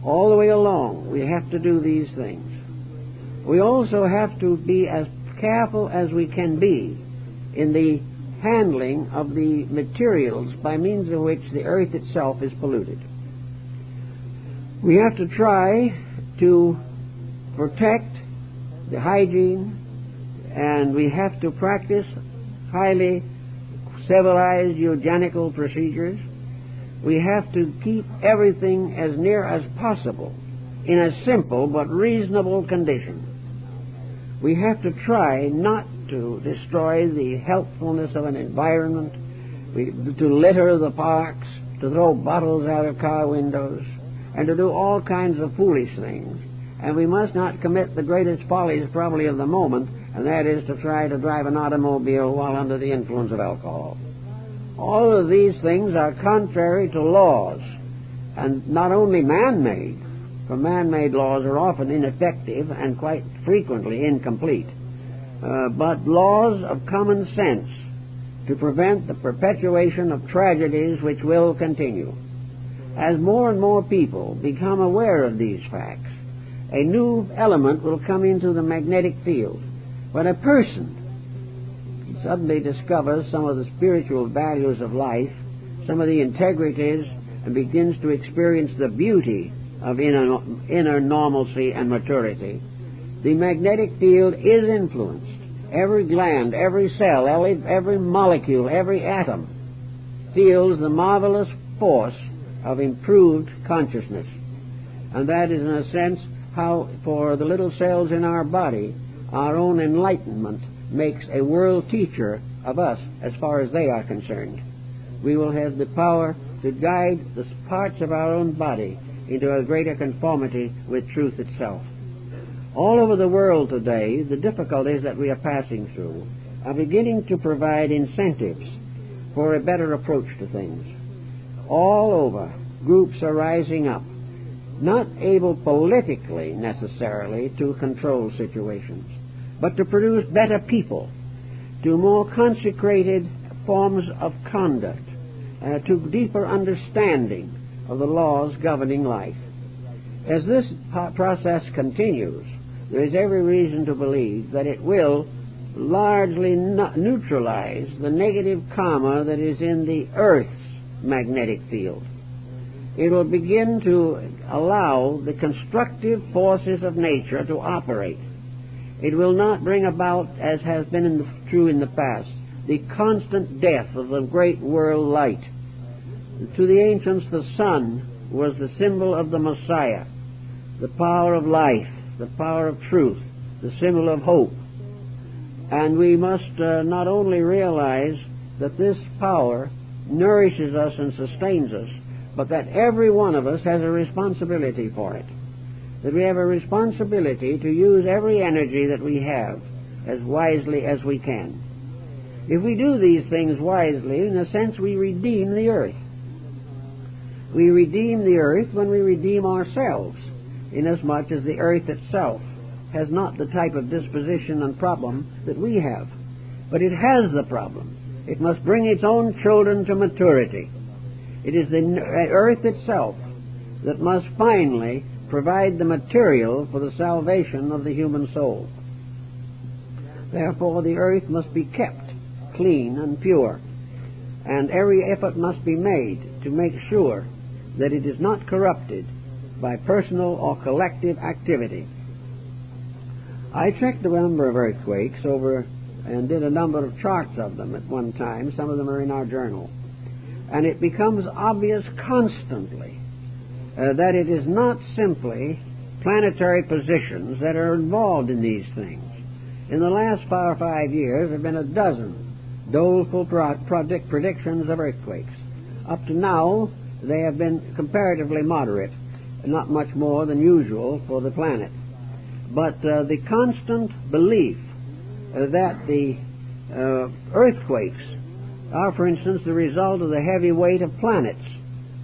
All the way along, we have to do these things. We also have to be as careful as we can be in the handling of the materials by means of which the earth itself is polluted. We have to try to protect the hygiene, and we have to practice highly civilized eugenical procedures. We have to keep everything as near as possible in a simple but reasonable condition. We have to try not to destroy the healthfulness of an environment, to litter the parks, to throw bottles out of car windows, and to do all kinds of foolish things. And we must not commit the greatest follies probably of the moment, and that is to try to drive an automobile while under the influence of alcohol. All of these things are contrary to laws, and not only man-made, for man-made laws are often ineffective and quite frequently incomplete, but laws of common sense to prevent the perpetuation of tragedies which will continue. As more and more people become aware of these facts, a new element will come into the magnetic field. When a person suddenly discovers some of the spiritual values of life, some of the integrities, and begins to experience the beauty of inner normalcy and maturity, the magnetic field is influenced. Every gland, every cell, every molecule, every atom feels the marvelous force of improved consciousness. And that is, in a sense, how for the little cells in our body, our own enlightenment makes a world teacher of us as far as they are concerned. We will have the power to guide the parts of our own body into a greater conformity with truth itself. All over the world today, the difficulties that we are passing through are beginning to provide incentives for a better approach to things. All over, groups are rising up, not able politically necessarily to control situations, but to produce better people, to more consecrated forms of conduct, to deeper understanding of the laws governing life. As this process continues, there is every reason to believe that it will largely neutralize the negative karma that is in the Earth's magnetic field. it will begin to allow the constructive forces of nature to operate. It will not bring about, as has been true in the past, the constant death of the great world light. To the ancients, the sun was the symbol of the Messiah, the power of life, the power of truth, the symbol of hope. And we must not only realize that this power nourishes us and sustains us, but that every one of us has a responsibility for it. That we have a responsibility to use every energy that we have as wisely as we can. If we do these things wisely, in a sense we redeem the earth. We redeem the earth when we redeem ourselves, inasmuch as the earth itself has not the type of disposition and problem that we have. But it has the problem. It must bring its own children to maturity. It is the earth itself that must finally provide the material for the salvation of the human soul. Therefore, the earth must be kept clean and pure, and every effort must be made to make sure that it is not corrupted by personal or collective activity. I checked the number of earthquakes over and did a number of charts of them at one time. Some of them are in our journal. And it becomes obvious constantly that it is not simply planetary positions that are involved in these things. In the last 4 or 5 years, there have been a dozen doleful predictions of earthquakes. Up to now, they have been comparatively moderate, not much more than usual for the planet. But the constant belief that the earthquakes are, for instance, the result of the heavy weight of planets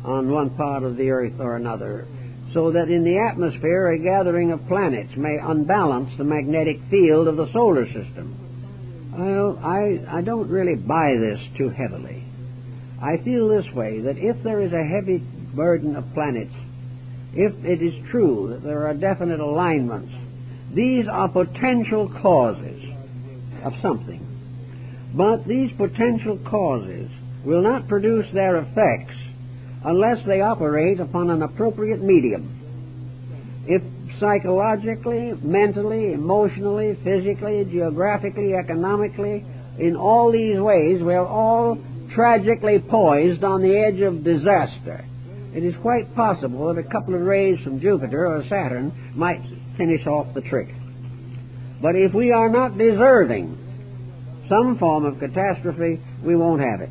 on one part of the earth or another, so that in the atmosphere a gathering of planets may unbalance the magnetic field of the solar system. I don't really buy this too heavily. I feel this way, that if there is a heavy burden of planets, if it is true that there are definite alignments, these are potential causes of something. But these potential causes will not produce their effects unless they operate upon an appropriate medium. If psychologically, mentally, emotionally, physically, geographically, economically, in all these ways we're all tragically poised on the edge of disaster, it is quite possible that a couple of rays from Jupiter or Saturn might finish off the trick. But if we are not deserving some form of catastrophe, we won't have it.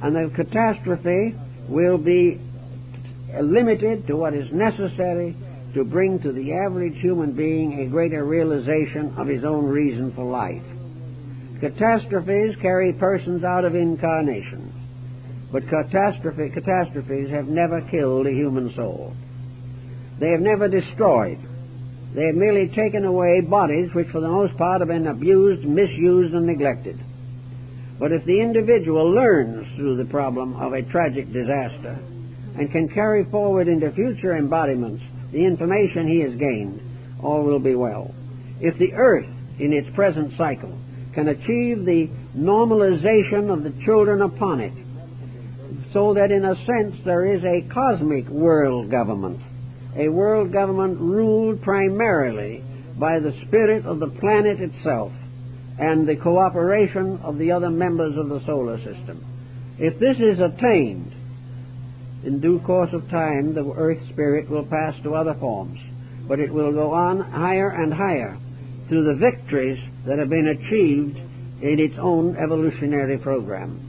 And the catastrophe will be limited to what is necessary to bring to the average human being a greater realization of his own reason for life. Catastrophes carry persons out of incarnation, but catastrophes have never killed a human soul. They have never destroyed. They have merely taken away bodies which for the most part have been abused, misused, and neglected. But if the individual learns through the problem of a tragic disaster and can carry forward into future embodiments the information he has gained, all will be well. If the earth in its present cycle can achieve the normalization of the children upon it, so that in a sense there is a cosmic world government, a world government ruled primarily by the spirit of the planet itself and the cooperation of the other members of the solar system. If this is attained, in due course of time the earth spirit will pass to other forms, but it will go on higher and higher through the victories that have been achieved in its own evolutionary program.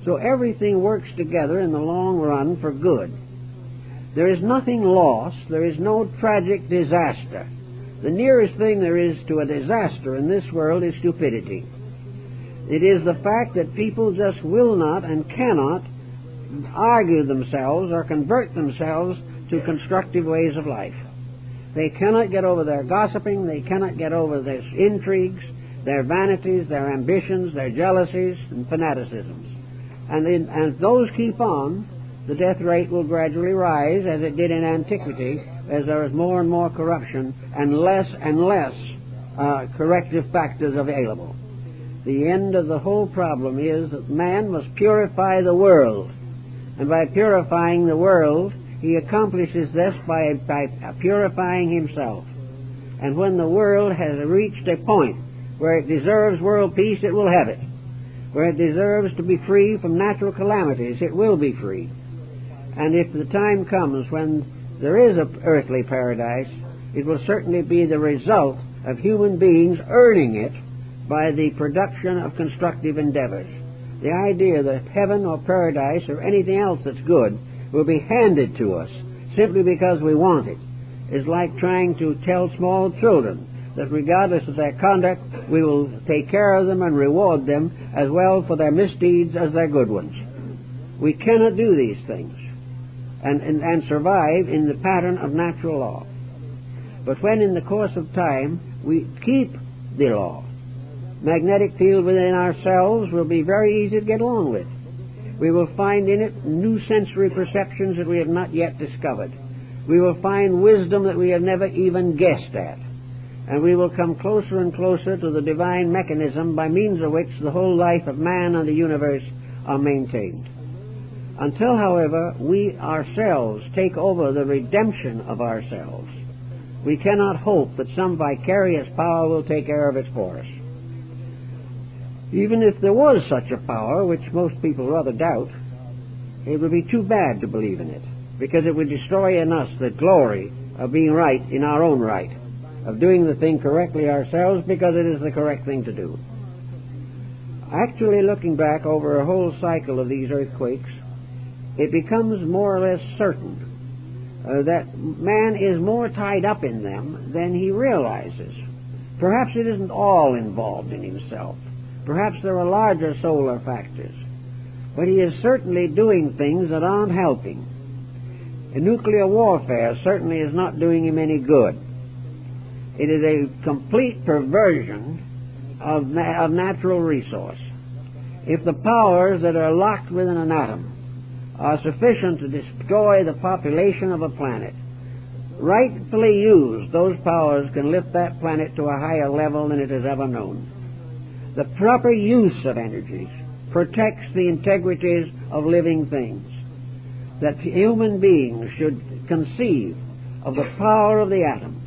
So everything works together in the long run for good. There is nothing lost. There is no tragic disaster. The nearest thing there is to a disaster in this world is stupidity. It is the fact that people just will not and cannot argue themselves or convert themselves to constructive ways of life. They cannot get over their gossiping. They cannot get over their intrigues, their vanities, their ambitions, their jealousies, and fanaticisms. And as those keep on, the death rate will gradually rise, as it did in antiquity, as there is more and more corruption and less corrective factors available. The end of the whole problem is that man must purify the world And by purifying the world, he accomplishes this by purifying himself. And when the world has reached a point where it deserves world peace, it will have it. Where it deserves to be free from natural calamities, it will be free. And if the time comes when there is an earthly paradise, it will certainly be the result of human beings earning it by the production of constructive endeavors. The idea that heaven or paradise or anything else that's good will be handed to us simply because we want it is like trying to tell small children that regardless of their conduct, we will take care of them and reward them as well for their misdeeds as their good ones. We cannot do these things and survive in the pattern of natural law. But when in the course of time we keep the law, magnetic field within ourselves will be very easy to get along with. We will find in it new sensory perceptions that we have not yet discovered. We will find wisdom that we have never even guessed at. And we will come closer and closer to the divine mechanism by means of which the whole life of man and the universe are maintained. Until, however, we ourselves take over the redemption of ourselves, we cannot hope that some vicarious power will take care of it for us. Even if there was such a power, which most people rather doubt, it would be too bad to believe in it, because it would destroy in us the glory of being right in our own right, of doing the thing correctly ourselves because it is the correct thing to do. Actually, looking back over a whole cycle of these earthquakes, it becomes more or less certain that man is more tied up in them than he realizes. Perhaps it isn't all involved in himself. Perhaps there are larger solar factors. But he is certainly doing things that aren't helping. And nuclear warfare certainly is not doing him any good. It is a complete perversion of natural resource. If the powers that are locked within an atom are sufficient to destroy the population of a planet, rightfully used, those powers can lift that planet to a higher level than it has ever known. The proper use of energies protects the integrities of living things. That human beings should conceive of the power of the atom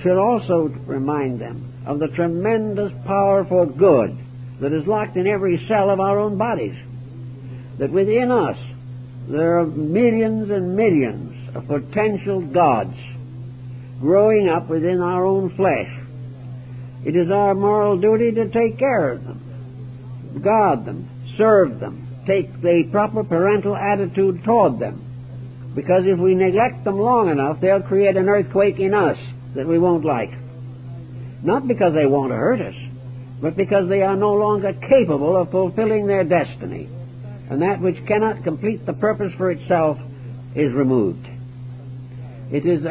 should also remind them of the tremendous power for good that is locked in every cell of our own bodies. That within us there are millions and millions of potential gods growing up within our own flesh. It is our moral duty to take care of them, guard them, serve them, take the proper parental attitude toward them. Because if we neglect them long enough, they'll create an earthquake in us that we won't like. Not because they want to hurt us, but because they are no longer capable of fulfilling their destiny. And that which cannot complete the purpose for itself is removed. It is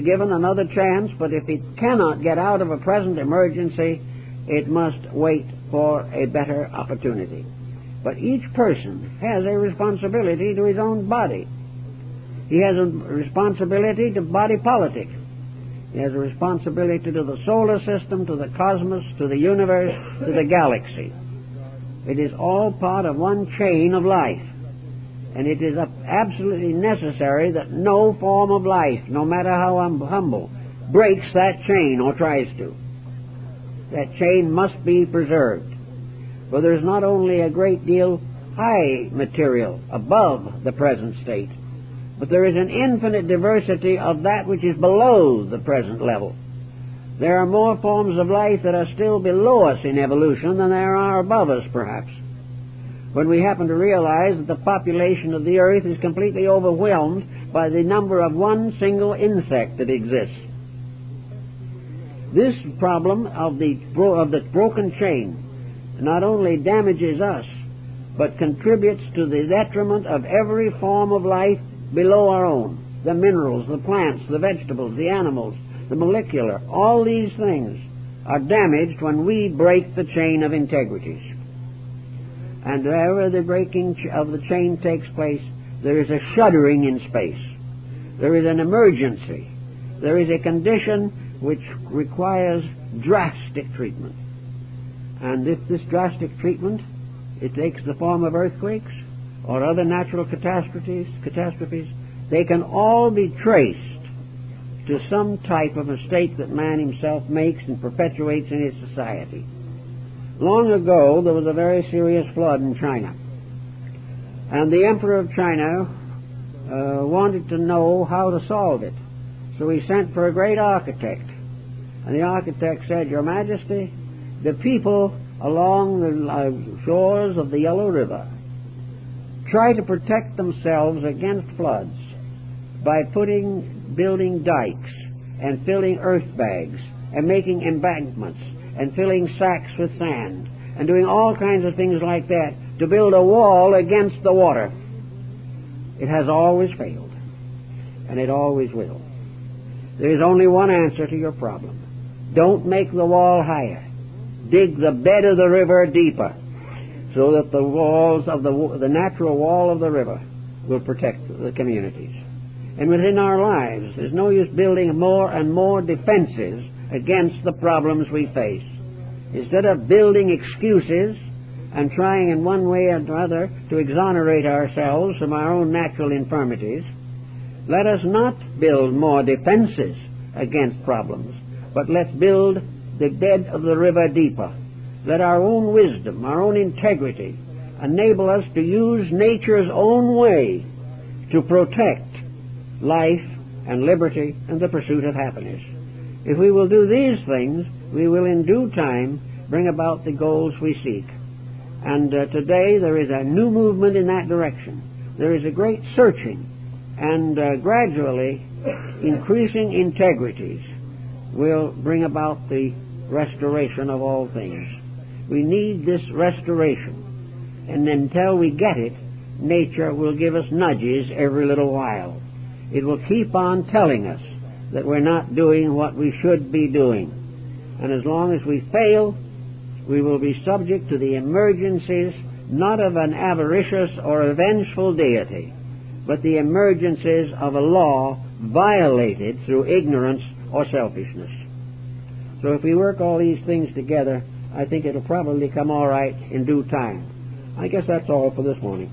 given another chance, but if it cannot get out of a present emergency, it must wait for a better opportunity. But each person has a responsibility to his own body. He has a responsibility to body politic. He has a responsibility to the solar system, to the cosmos, to the universe, to the galaxy. It is all part of one chain of life. And it is absolutely necessary that no form of life, no matter how humble, breaks that chain or tries to. That chain must be preserved. For there is not only a great deal high material above the present state, but there is an infinite diversity of that which is below the present level. There are more forms of life that are still below us in evolution than there are above us, perhaps. When we happen to realize that the population of the earth is completely overwhelmed by the number of one single insect that exists. This problem of the broken chain not only damages us, but contributes to the detriment of every form of life below our own. The minerals, the plants, the vegetables, the animals, the molecular, all these things are damaged when we break the chain of integrities. And wherever the breaking of the chain takes place, there is a shuddering in space. There is an emergency. There is a condition which requires drastic treatment. And if this drastic treatment, it takes the form of earthquakes, or other natural catastrophes, they can all be traced to some type of mistake that man himself makes and perpetuates in his society. Long ago, there was a very serious flood in China, and the Emperor of China wanted to know how to solve it. So he sent for a great architect, and the architect said, "Your Majesty, the people along the shores of the Yellow River try to protect themselves against floods by building dikes and filling earth bags and making embankments and filling sacks with sand and doing all kinds of things like that to build a wall against the water. It has always failed, and it always will. There is only one answer to your problem. Don't make the wall higher. Dig the bed of the river deeper, so that the walls of the natural wall of the river will protect the communities. And within our lives, there's no use building more and more defenses against the problems we face. Instead of building excuses and trying in one way or another to exonerate ourselves from our own natural infirmities, let us not build more defenses against problems, but let's build the bed of the river deeper. Let our own wisdom, our own integrity, enable us to use nature's own way to protect life and liberty and the pursuit of happiness. If we will do these things, we will in due time bring about the goals we seek. And today there is a new movement in that direction. There is a great searching, and gradually increasing integrities will bring about the restoration of all things. We need this restoration, and until we get it, nature will give us nudges every little while. It will keep on telling us that we're not doing what we should be doing. And as long as we fail, we will be subject to the emergencies not of an avaricious or a vengeful deity, but the emergencies of a law violated through ignorance or selfishness. So if we work all these things together, I think it'll probably come all right in due time. I guess that's all for this morning.